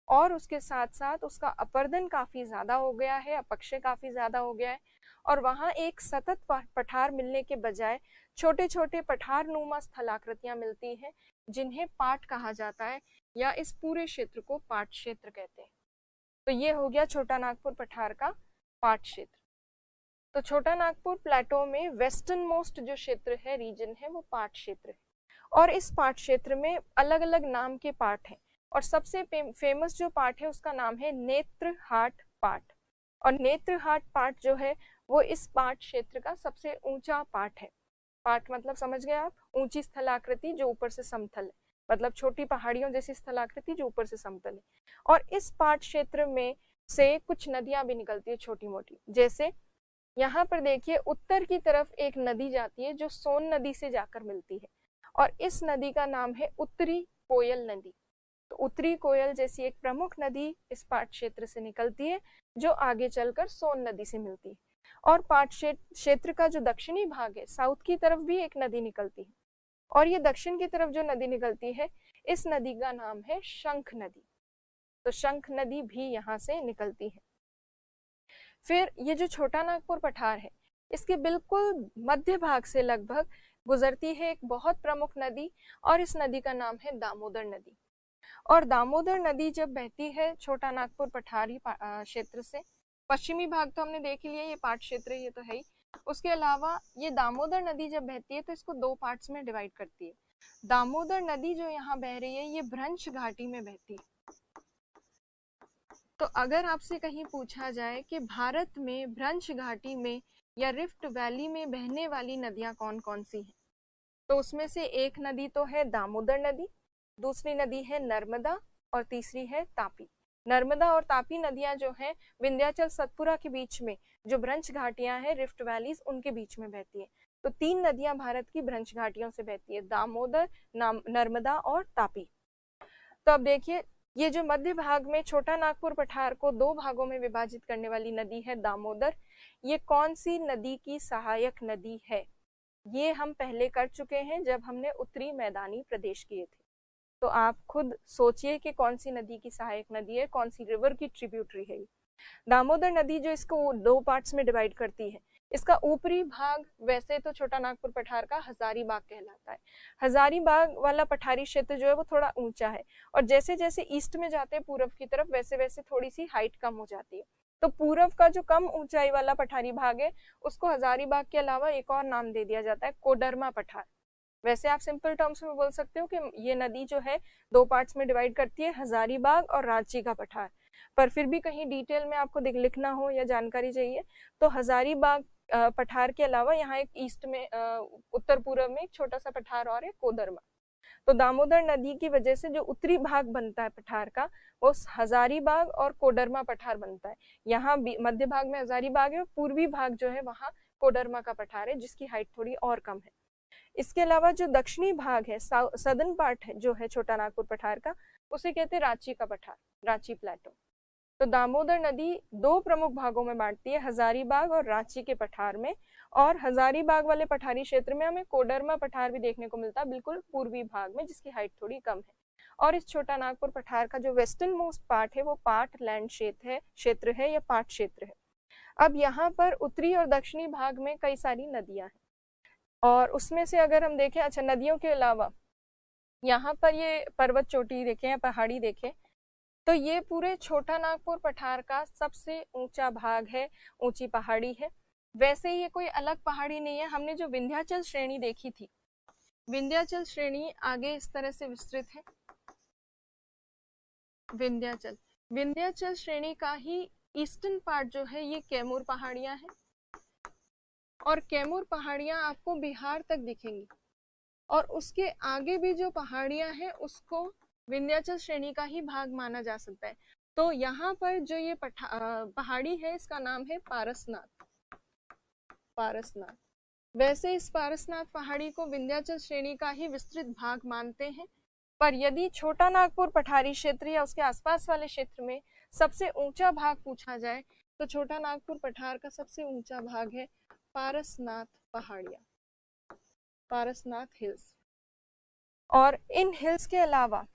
और उसके साथ साथ उसका अपरदन काफी ज्यादा हो गया है, अपक्षय काफी ज्यादा हो गया है, और वहां एक सतत पठार मिलने के बजाय छोटे छोटे पठार नुमा स्थलाकृतियां मिलती हैं जिन्हें पाट कहा जाता है या इस पूरे क्षेत्र को पाट क्षेत्र कहते हैं। तो ये हो गया छोटा नागपुर पठार का पाट क्षेत्र। तो छोटा नागपुर प्लेटो में वेस्टर्न मोस्ट जो क्षेत्र है, रीजन है, वो पाट क्षेत्र है। और इस पाट क्षेत्र में अलग अलग नाम के पाट हैं और सबसे फेमस जो पाट है उसका नाम है नेत्रहाट पाट। और नेत्रहाट पाट जो है वो इस पाट क्षेत्र का सबसे ऊंचा पाट है। पाट मतलब समझ गए आप, ऊंची स्थलाकृति जो ऊपर से समतल है। मतलब छोटी पहाड़ियों जैसी स्थलाकृति जो ऊपर से समतल है। और इस पाट क्षेत्र में से कुछ नदियां भी निकलती है छोटी मोटी। जैसे यहाँ पर देखिए उत्तर की तरफ एक नदी जाती है जो सोन नदी से जाकर मिलती है, और इस नदी का नाम है उत्तरी कोयल नदी। तो उत्तरी कोयल जैसी एक प्रमुख नदी इस पाट क्षेत्र से निकलती है जो आगे चलकर सोन नदी से मिलती है। और पाट क्षेत्र का जो दक्षिणी भाग है, साउथ की तरफ भी एक नदी निकलती है, और ये दक्षिण की तरफ जो नदी निकलती है, इस नदी का नाम है शंख नदी। तो शंख नदी भी यहाँ से निकलती है। फिर ये जो छोटा नागपुर पठार है, इसके बिल्कुल मध्य भाग से लगभग गुजरती है एक बहुत प्रमुख नदी, और इस नदी का नाम है दामोदर नदी। और दामोदर नदी जब बहती है छोटा नागपुर पठारी क्षेत्र से, पश्चिमी भाग तो हमने देख लिया, ये पाट क्षेत्र ये तो है ही, उसके अलावा ये दामोदर नदी जब बहती है तो इसको दो पार्ट्स में डिवाइड करती है। दामोदर नदी जो यहाँ बह रही है ये भ्रंश घाटी में बहती है। तो अगर आपसे कहीं पूछा जाए कि भारत में भ्रंश घाटी में या रिफ्ट वैली में बहने वाली नदियां कौन कौन सी हैं, तो उसमें से एक नदी तो है दामोदर नदी, दूसरी नदी है नर्मदा, और तीसरी है तापी। नर्मदा और तापी नदियां जो हैं विंध्याचल सतपुरा के बीच में जो भ्रंश घाटियां हैं, रिफ्ट वैलीज, उनके बीच में बहती है। तो तीन नदियां भारत की भ्रंश घाटियों से बहती है, दामोदर, नर्मदा और तापी। तो अब देखिए ये जो मध्य भाग में छोटा नागपुर पठार को दो भागों में विभाजित करने वाली नदी है दामोदर, ये कौन सी नदी की सहायक नदी है? ये हम पहले कर चुके हैं जब हमने उत्तरी मैदानी प्रदेश किए थे। तो आप खुद सोचिए कि कौन सी नदी की सहायक नदी है, कौन सी रिवर की ट्रिब्यूटरी है। दामोदर नदी जो इसको दो पार्ट्स में डिवाइड करती है, इसका ऊपरी भाग वैसे तो छोटा नागपुर पठार का हजारीबाग कहलाता है। हजारीबाग वाला पठारी क्षेत्र जो है वो थोड़ा ऊंचा है, और जैसे जैसे ईस्ट में जाते हैं पूरब की तरफ, वैसे वैसे थोड़ी सी हाइट कम हो जाती है। तो पूरब का जो कम ऊंचाई वाला पठारी भाग है उसको हजारीबाग के अलावा एक और नाम दे दिया जाता है, कोडरमा पठार। वैसे आप सिंपल टर्म्स में बोल सकते हो कि ये नदी जो है दो पार्ट्स में डिवाइड करती है, हजारीबाग और रांची का पठार। पर फिर भी कहीं डिटेल में आपको लिखना हो या जानकारी चाहिए तो हजारीबाग पठार के अलावा यहाँ एक ईस्ट में उत्तर पूर्व में एक छोटा सा पठार और है, कोडरमा। तो दामोदर नदी की वजह से जो उत्तरी भाग बनता है पठार का वो हजारीबाग और कोडरमा पठार बनता है। यहाँ मध्य भाग में हजारीबाग है, पूर्वी भाग जो है वहाँ कोडरमा का पठार है जिसकी हाइट थोड़ी और कम है। इसके अलावा जो दक्षिणी भाग है, सदर्न पार्ट है जो है छोटा नागपुर पठार का, उसे कहते हैं रांची का पठार, रांची प्लेटो। तो दामोदर नदी दो प्रमुख भागों में बांटती है, हजारीबाग और रांची के पठार में। और हजारीबाग वाले पठारी क्षेत्र में हमें कोडरमा पठार भी देखने को मिलता है बिल्कुल पूर्वी भाग में, जिसकी हाइट थोड़ी कम है। और इस छोटा नागपुर पठार का जो वेस्टर्न मोस्ट पार्ट है वो पाट लैंड क्षेत्र है या पाट क्षेत्र है। अब यहाँ पर उत्तरी और दक्षिणी भाग में कई सारी नदियां हैं, और उसमें से अगर हम देखें, अच्छा नदियों के अलावा यहाँ पर ये पर्वत चोटी देखें या पहाड़ी देखें, तो ये पूरे छोटा नागपुर पठार का सबसे ऊंचा भाग है, ऊंची पहाड़ी है। वैसे ये कोई अलग पहाड़ी नहीं है, हमने जो विंध्याचल श्रेणी देखी थी, विंध्याचल श्रेणी आगे इस तरह से विस्तृत है। विंध्याचल श्रेणी का ही ईस्टर्न पार्ट जो है ये कैमूर पहाड़ियां हैं, और कैमूर पहाड़ियां आपको बिहार तक दिखेंगी, और उसके आगे भी जो पहाड़ियां हैं उसको विंध्याचल श्रेणी का ही भाग माना जा सकता है। तो यहाँ पर जो ये पहाड़ी है इसका नाम है पारसनाथ। वैसे इस पारसनाथ पहाड़ी को विंध्याचल श्रेणी का ही विस्तृत भाग मानते हैं, पर यदि छोटा नागपुर पठारी क्षेत्र या उसके आसपास वाले क्षेत्र में सबसे ऊंचा भाग पूछा जाए तो छोटा नागपुर पठार का सबसे ऊंचा भाग है पारसनाथ पहाड़ियां, पारसनाथ हिल्स। और इन हिल्स के अलावा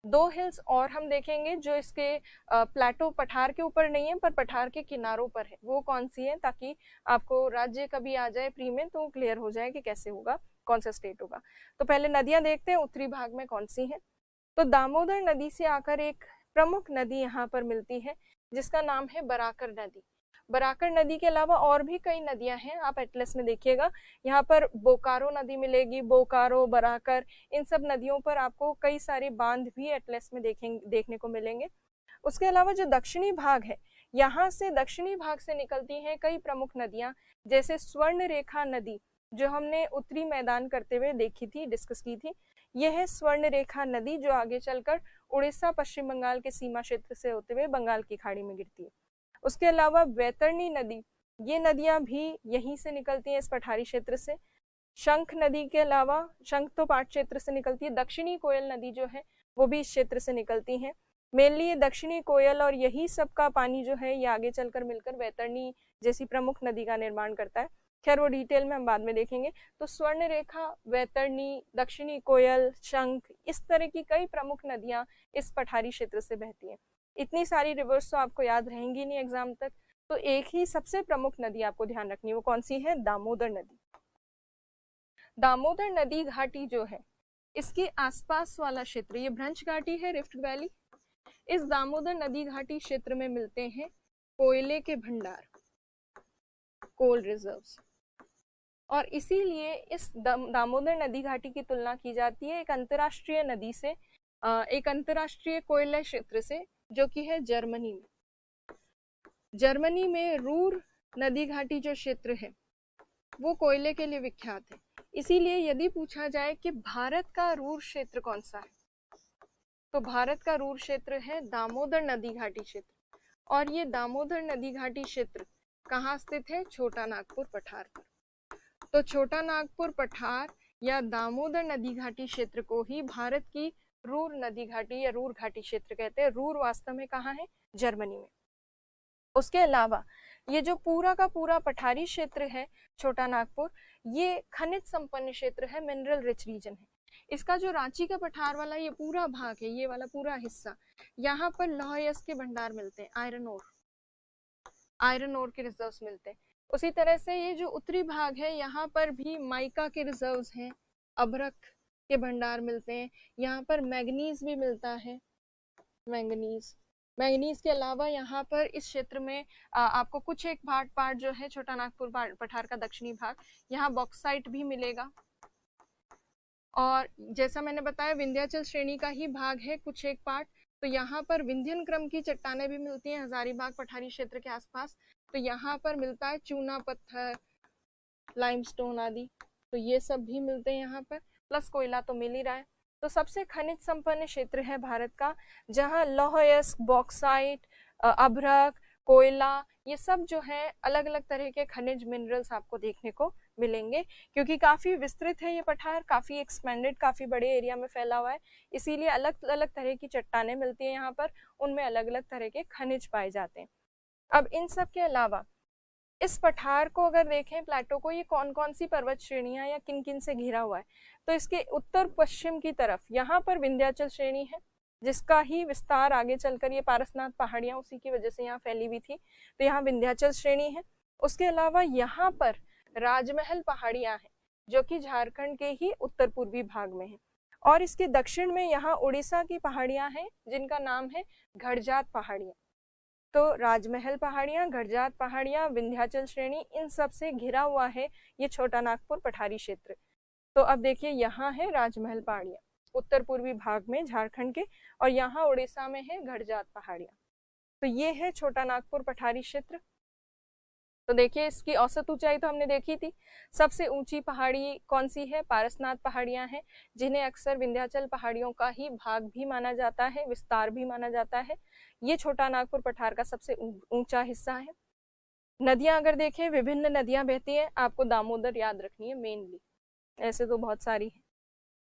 दो हिल्स और हम देखेंगे जो इसके प्लेटो पठार के ऊपर नहीं है पर पठार के किनारों पर है। वो कौन सी है, ताकि आपको राज्य कभी आ जाए प्री में तो क्लियर हो जाए कि कैसे होगा, कौन सा स्टेट होगा। तो पहले नदियां देखते हैं उत्तरी भाग में कौन सी है। तो दामोदर नदी से आकर एक प्रमुख नदी यहाँ पर मिलती है जिसका नाम है बराकर नदी। बराकर नदी के अलावा और भी कई नदियां हैं, आप एटलस में देखिएगा, यहाँ पर बोकारो नदी मिलेगी, बोकारो, बराकर, इन सब नदियों पर आपको कई सारे बांध भी एटलस में देखने को मिलेंगे। उसके अलावा जो दक्षिणी भाग है, यहाँ से दक्षिणी भाग से निकलती हैं कई प्रमुख नदियां, जैसे स्वर्ण रेखा नदी जो हमने उत्तरी मैदान करते हुए देखी थी, डिस्कस की थी। यह है स्वर्णरेखा नदी, जो आगे चलकर उड़ीसा पश्चिम बंगाल के सीमा क्षेत्र से होते हुए बंगाल की खाड़ी में गिरती है। उसके अलावा वैतरणी नदी, ये नदियां भी यहीं से निकलती हैं, इस पठारी क्षेत्र से। शंख नदी के अलावा, शंख तो पाट क्षेत्र से निकलती है, दक्षिणी कोयल नदी जो है वो भी इस क्षेत्र से निकलती हैं। मेनली ये दक्षिणी कोयल और यही सब का पानी जो है ये आगे चलकर मिलकर वैतरणी जैसी प्रमुख नदी का निर्माण करता है। खैर वो डिटेल में हम बाद में देखेंगे। तो स्वर्ण रेखा, वैतरणी, दक्षिणी कोयल, शंख, इस तरह की कई प्रमुख नदियां इस पठारी क्षेत्र से बहती हैं। इतनी सारी रिवर्स तो आपको याद रहेंगी नहीं एग्जाम तक, तो एक ही सबसे प्रमुख नदी आपको ध्यान रखनी है, वो कौन सी है? दामोदर नदी। दामोदर नदी घाटी जो है, इसके आसपास वाला क्षेत्र, ये भ्रंश घाटी है, रिफ्ट वैली, इस दामोदर नदी घाटी क्षेत्र में मिलते हैं कोयले के भंडार, कोल रिजर्व्स, और इसीलिए इस दामोदर नदी घाटी की तुलना की जाती है एक अंतरराष्ट्रीय नदी से, एक अंतरराष्ट्रीय कोयला क्षेत्र से, जो कि है जर्मनी में। जर्मनी में रूर नदी घाटी जो क्षेत्र है वो कोयले के लिए विख्यात है। इसीलिए यदि पूछा जाए कि भारत का रूर क्षेत्र कौन सा है, तो भारत का रूर क्षेत्र है दामोदर नदी घाटी क्षेत्र। और ये दामोदर नदी घाटी क्षेत्र कहाँ स्थित है? छोटा नागपुर पठार पर। तो छोटा नागपुर पठार या दामोदर नदी घाटी क्षेत्र को ही भारत की रूर नदी घाटी या रूर घाटी क्षेत्र कहते हैं। रूर वास्तव में कहाँ है? जर्मनी में। उसके अलावा ये जो पूरा का पूरा पठारी क्षेत्र है छोटा नागपुर, ये खनिज संपन्न क्षेत्र है, मिनरल रिच रीजन है। इसका जो रांची का पठार वाला ये पूरा भाग है, ये वाला पूरा हिस्सा, यहाँ पर लौह अयस्क के भंडार मिलते हैं, आयरन ओर के रिजर्व्स मिलते हैं। उसी तरह से ये जो उत्तरी भाग है, यहाँ पर भी माइका के रिजर्व्स हैं, अभ्रक के भंडार मिलते हैं। यहाँ पर मैग्नीज भी मिलता है, मैंगनीज के अलावा यहाँ पर इस क्षेत्र में आपको कुछ एक पार्ट जो है छोटा नागपुर पठार का दक्षिणी भाग, यहाँ बॉक्साइट भी मिलेगा। और जैसा मैंने बताया विंध्याचल श्रेणी का ही भाग है कुछ एक पार्ट, तो यहाँ पर विंध्यन क्रम की चट्टानें भी मिलती हैं हजारीबाग पठारी क्षेत्र के आसपास। तो यहाँ पर मिलता है चूना पत्थर, लाइमस्टोन आदि, तो ये सब भी मिलते हैं यहाँ पर, प्लस कोयला तो मिल ही रहा है। तो सबसे खनिज संपन्न क्षेत्र है भारत का, जहाँ लौह अयस्क, बॉक्साइट, अभ्रक, कोयला, ये सब जो है अलग अलग तरह के खनिज मिनरल्स आपको देखने को मिलेंगे। क्योंकि काफी विस्तृत है ये पठार, काफी एक्सपेंडेड, काफी बड़े एरिया में फैला हुआ है, इसीलिए अलग अलग तरह की चट्टानें मिलती हैं यहाँ पर, उनमें अलग अलग तरह के खनिज पाए जाते हैं। अब इन सब के अलावा इस पठार को अगर देखें, प्लेटो को, ये कौन कौन सी पर्वत श्रेणियां या किन किन से घिरा हुआ है, तो इसके उत्तर पश्चिम की तरफ यहाँ पर विंध्याचल श्रेणी है, जिसका ही विस्तार आगे चलकर ये पारसनाथ पहाड़ियां उसी की वजह से यहाँ फैली हुई थी, तो यहाँ विंध्याचल श्रेणी है। उसके अलावा यहाँ पर राजमहल पहाड़ियां हैं, जो कि झारखंड के ही उत्तर पूर्वी भाग में है। और इसके दक्षिण में यहाँ उड़ीसा की पहाड़ियां हैं, जिनका नाम है घड़जात पहाड़ियां। तो राजमहल पहाड़ियां, घड़जात पहाड़ियां, विंध्याचल श्रेणी, इन सब से घिरा हुआ है ये छोटा नागपुर पठारी क्षेत्र। तो अब देखिए, यहाँ है राजमहल पहाड़ियां उत्तर पूर्वी भाग में झारखंड के, और यहाँ उड़ीसा में है घड़जात पहाड़ियां। तो ये है छोटा नागपुर पठारी क्षेत्र। तो देखिए, इसकी औसत ऊंचाई तो हमने देखी थी। सबसे ऊंची पहाड़ी कौन सी है? पारसनाथ पहाड़ियां हैं, जिन्हें अक्सर विंध्याचल पहाड़ियों का ही भाग भी माना जाता है, विस्तार भी माना जाता है। ये छोटा नागपुर पठार का सबसे ऊंचा हिस्सा है। नदियां अगर देखें, विभिन्न नदियां बहती हैं, आपको दामोदर याद रखनी है मेनली, ऐसे तो बहुत सारी है।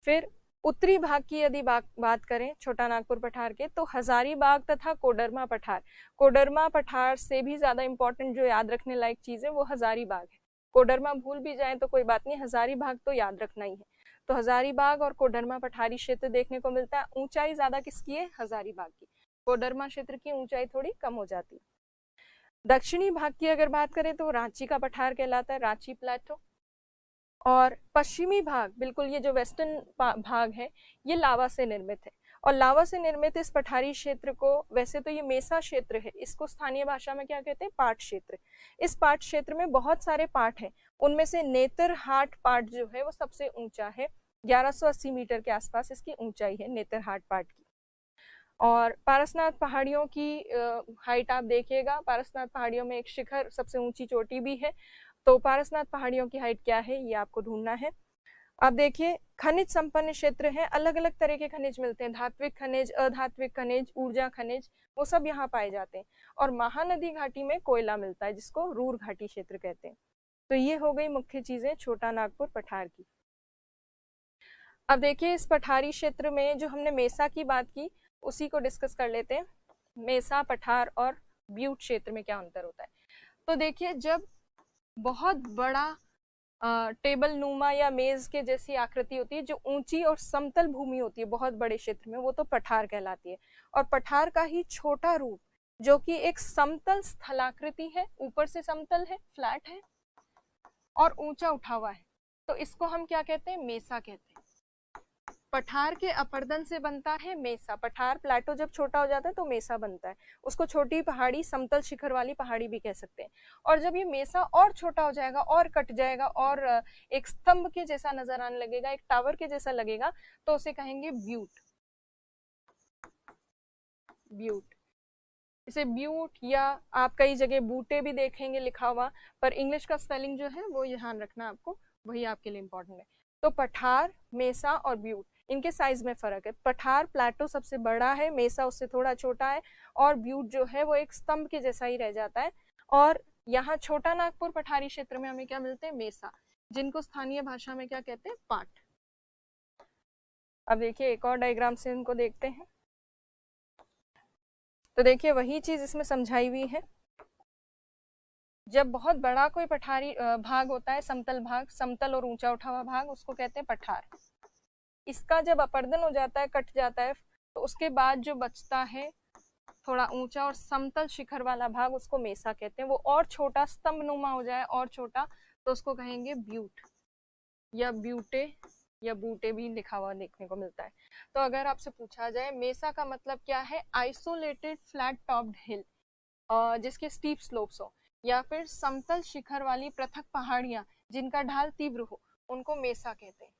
फिर उत्तरी भाग की यदि बात करें छोटा नागपुर पठार के, तो हजारीबाग तथा कोडरमा पठार। कोडरमा पठार से भी ज्यादा इंपॉर्टेंट जो याद रखने लायक चीज है वो हजारीबाग है। कोडरमा भूल भी जाए तो कोई बात नहीं, हजारीबाग तो याद रखना ही है। तो हजारीबाग और कोडरमा पठारी क्षेत्र देखने को मिलता है। ऊंचाई ज्यादा किसकी है? हजारीबाग की। कोडरमा क्षेत्र की ऊंचाई थोड़ी कम हो जाती है। दक्षिणी भाग की अगर बात करें तो रांची का पठार कहलाता है, रांची प्लेटो। और पश्चिमी भाग, बिल्कुल ये जो वेस्टर्न भाग है, ये लावा से निर्मित है। और लावा से निर्मित इस पठारी क्षेत्र को, वैसे तो ये मेसा क्षेत्र है, इसको स्थानीय भाषा में क्या कहते हैं? पाट क्षेत्र। इस पाट क्षेत्र में बहुत सारे पाट हैं, उनमें से नेतरहाट पाट जो है वो सबसे ऊंचा है, 1180 मीटर के आसपास इसकी ऊंचाई है नेतरहाट पाट की। और पारसनाथ पहाड़ियों की हाइट आप देखिएगा, पारसनाथ पहाड़ियों में एक शिखर, सबसे ऊंची चोटी भी है। तो पारसनाथ पहाड़ियों की हाइट क्या है ये आपको ढूंढना है। अब देखिए खनिज संपन्न क्षेत्र है, अलग अलग तरह के खनिज मिलते हैं, धात्विक खनिज, अधात्विक खनिज, ऊर्जा खनिज, वो सब यहाँ पाए जाते हैं। और महानदी घाटी में कोयला मिलता है जिसको रूर घाटी क्षेत्र कहते हैं। तो ये हो गई मुख्य चीजें छोटा नागपुर पठार की। अब देखिए इस पठारी क्षेत्र में जो हमने मेसा की बात की उसी को डिस्कस कर लेते हैं। मेसा, पठार और ब्यूट क्षेत्र में क्या अंतर होता है। तो देखिए जब बहुत बड़ा टेबल नुमा या मेज के जैसी आकृति होती है, जो ऊंची और समतल भूमि होती है बहुत बड़े क्षेत्र में, वो तो पठार कहलाती है। और पठार का ही छोटा रूप जो कि एक समतल स्थलाकृति है, ऊपर से समतल है, फ्लैट है और ऊंचा उठा हुआ है, तो इसको हम क्या कहते हैं, मेसा कहते हैं। पठार के अपर्दन से बनता है मेसा। पठार प्लेटो जब छोटा हो जाता है तो मेसा बनता है, उसको छोटी पहाड़ी, समतल शिखर वाली पहाड़ी भी कह सकते हैं। और जब ये मेसा और छोटा हो जाएगा और कट जाएगा और एक स्तंभ के जैसा नजर आने लगेगा, एक टावर के जैसा लगेगा, तो उसे कहेंगे ब्यूट। ब्यूट, इसे ब्यूट या आप कई जगह बूटे भी देखेंगे लिखा हुआ, पर इंग्लिश का स्पेलिंग जो है वो ध्यान रखना आपको, वही आपके लिए इंपॉर्टेंट है। तो पठार, मेसा और ब्यूट, इनके साइज में फर्क है। पठार प्लेटो सबसे बड़ा है, मेसा उससे थोड़ा छोटा है, और ब्यूट जो है वो एक स्तंभ के जैसा ही रह जाता है। और यहाँ छोटा नागपुर पठारी क्षेत्र में हमें क्या मिलते हैं, मेसा, जिनको स्थानीय भाषा में क्या कहते हैं, पाट। अब देखिए एक और डायग्राम से इनको देखते हैं। तो देखिए वही चीज इसमें समझाई हुई है। जब बहुत बड़ा कोई पठारी भाग होता है, समतल भाग, समतल और ऊंचा उठा हुआ भाग, उसको कहते हैं पठार। इसका जब अपर्दन हो जाता है, कट जाता है, तो उसके बाद जो बचता है थोड़ा ऊंचा और समतल शिखर वाला भाग, उसको मेसा कहते हैं। वो और छोटा, स्तंभ नुमा हो जाए और छोटा, तो उसको कहेंगे ब्यूट या ब्यूटे या बूटे भी लिखा हुआ देखने को मिलता है। तो अगर आपसे पूछा जाए मेसा का मतलब क्या है, आइसोलेटेड फ्लैट टॉप्ड हिल जिसके स्टीप स्लोप्स हो, या फिर समतल शिखर वाली पृथक पहाड़ियां जिनका ढाल तीव्र हो, उनको मेसा कहते हैं।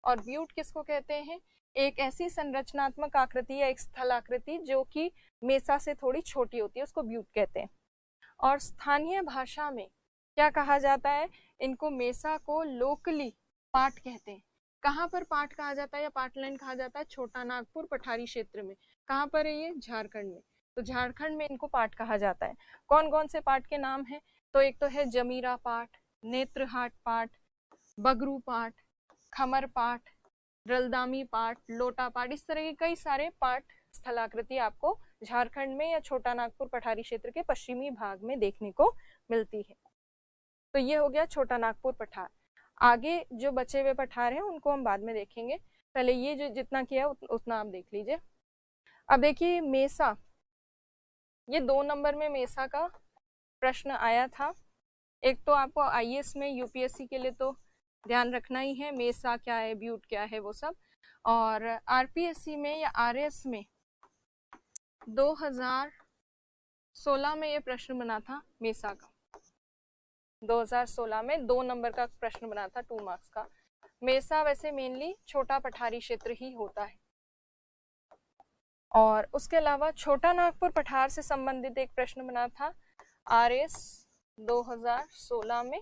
और ब्यूट किसको कहते हैं, एक ऐसी संरचनात्मक आकृति या एक स्थल आकृति जो कि मेसा से थोड़ी छोटी होती है, उसको ब्यूट कहते हैं। और स्थानीय भाषा में क्या कहा जाता है, इनको मेसा को लोकली पाट कहते हैं। कहाँ पर पाट कहा जाता है या पाटलैंड कहा जाता है, छोटा नागपुर पठारी क्षेत्र में। कहाँ पर है ये, झारखंड में। तो झारखंड में इनको पाट कहा जाता है। कौन कौन से पाट के नाम है, तो एक तो है जमीरा पाट, नेत्रहाट पाट, बगरू पाट, खमर पाट, रलदामी पाट, लोटा पाट, इस तरह के कई सारे पाट स्थलाकृति आपको झारखंड में या छोटा नागपुर पठारी क्षेत्र के पश्चिमी भाग में देखने को मिलती है। तो ये हो गया छोटा नागपुर पठार। आगे जो बचे हुए पठार हैं उनको हम बाद में देखेंगे, पहले ये जो जितना किया उतना आप देख लीजिए। अब देखिए मेसा, ये 2 नंबर में मेसा का प्रश्न आया था। एक तो आपको आईएएस में, यूपीएससी के लिए तो ध्यान रखना ही है मेसा क्या है, ब्यूट क्या है, वो सब। और आरपीएससी में या आरएस में 2016 में ये प्रश्न बना था मेसा का। 2016 में 2 नंबर का प्रश्न बना था, 2 मार्क्स का। मेसा वैसे मेनली छोटा पठारी क्षेत्र ही होता है। और उसके अलावा छोटा नागपुर पठार से संबंधित एक प्रश्न बना था आरएस 2016 में,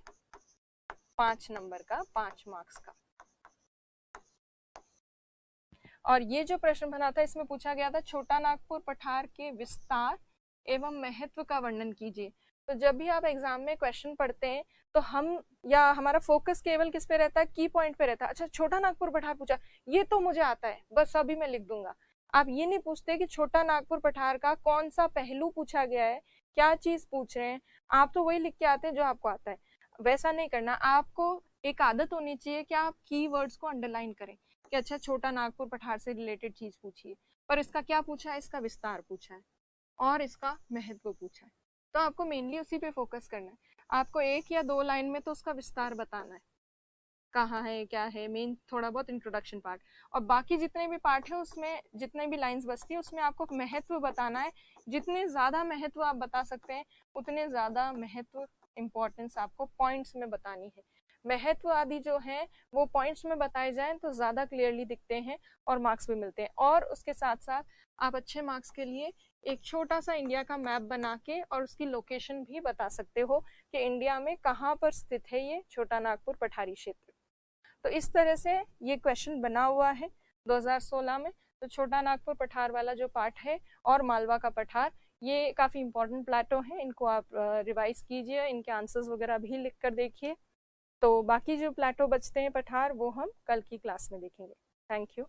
5 नंबर का, 5 मार्क्स का। और ये जो प्रश्न बना था इसमें पूछा गया था छोटा नागपुर पठार के विस्तार एवं महत्व का वर्णन कीजिए। तो जब भी आप एग्जाम में क्वेश्चन पढ़ते हैं तो हम या हमारा फोकस केवल किस पे रहता है, की पॉइंट पे रहता है। अच्छा छोटा नागपुर पठार पूछा, ये तो मुझे आता है, बस अभी मैं लिख दूंगा। आप ये नहीं पूछते कि छोटा नागपुर पठार का कौन सा पहलू पूछा गया है, क्या चीज पूछ रहे हैं। आप तो वही लिख के आते हैं जो आपको आता है। वैसा नहीं करना, आपको एक आदत होनी चाहिए कि आप कीवर्ड्स को अंडरलाइन करें कि अच्छा छोटा नागपुर पठार से रिलेटेड चीज पूछिए, पर इसका क्या पूछा है, इसका विस्तार पूछा है और इसका महत्व पूछा है। तो आपको मेनली उसी पे फोकस करना है। आपको 1 या 2 लाइन में तो उसका विस्तार बताना है, कहाँ है, क्या है, मेन थोड़ा बहुत इंट्रोडक्शन पार्ट। और बाकी जितने भी पार्ट है उसमें जितने भी लाइंस बचती है उसमें आपको महत्व बताना है। जितने ज्यादा महत्व आप बता सकते हैं उतने ज्यादा महत्व, इंपॉर्टेंस आपको पॉइंट्स में बतानी है। महत्व आदि जो है वो पॉइंट्स में बताए जाएं तो ज्यादा क्लियरली दिखते हैं और मार्क्स भी मिलते हैं। और उसके साथ साथ आप अच्छे मार्क्स के लिए एक छोटा सा इंडिया का मैप बना के और उसकी लोकेशन भी बता सकते हो कि इंडिया में कहाँ पर स्थित है ये छोटा नागपुर पठारी क्षेत्र। तो इस तरह से ये क्वेश्चन बना हुआ है 2016 में। तो छोटा नागपुर पठार वाला जो पार्ट है और मालवा का पठार, ये काफ़ी इंपॉर्टेंट प्लेटो हैं, इनको आप रिवाइज कीजिए, इनके आंसर्स वगैरह भी लिख कर देखिए। तो बाकी जो प्लेटो बचते हैं पठार, वो हम कल की क्लास में देखेंगे। Thank you.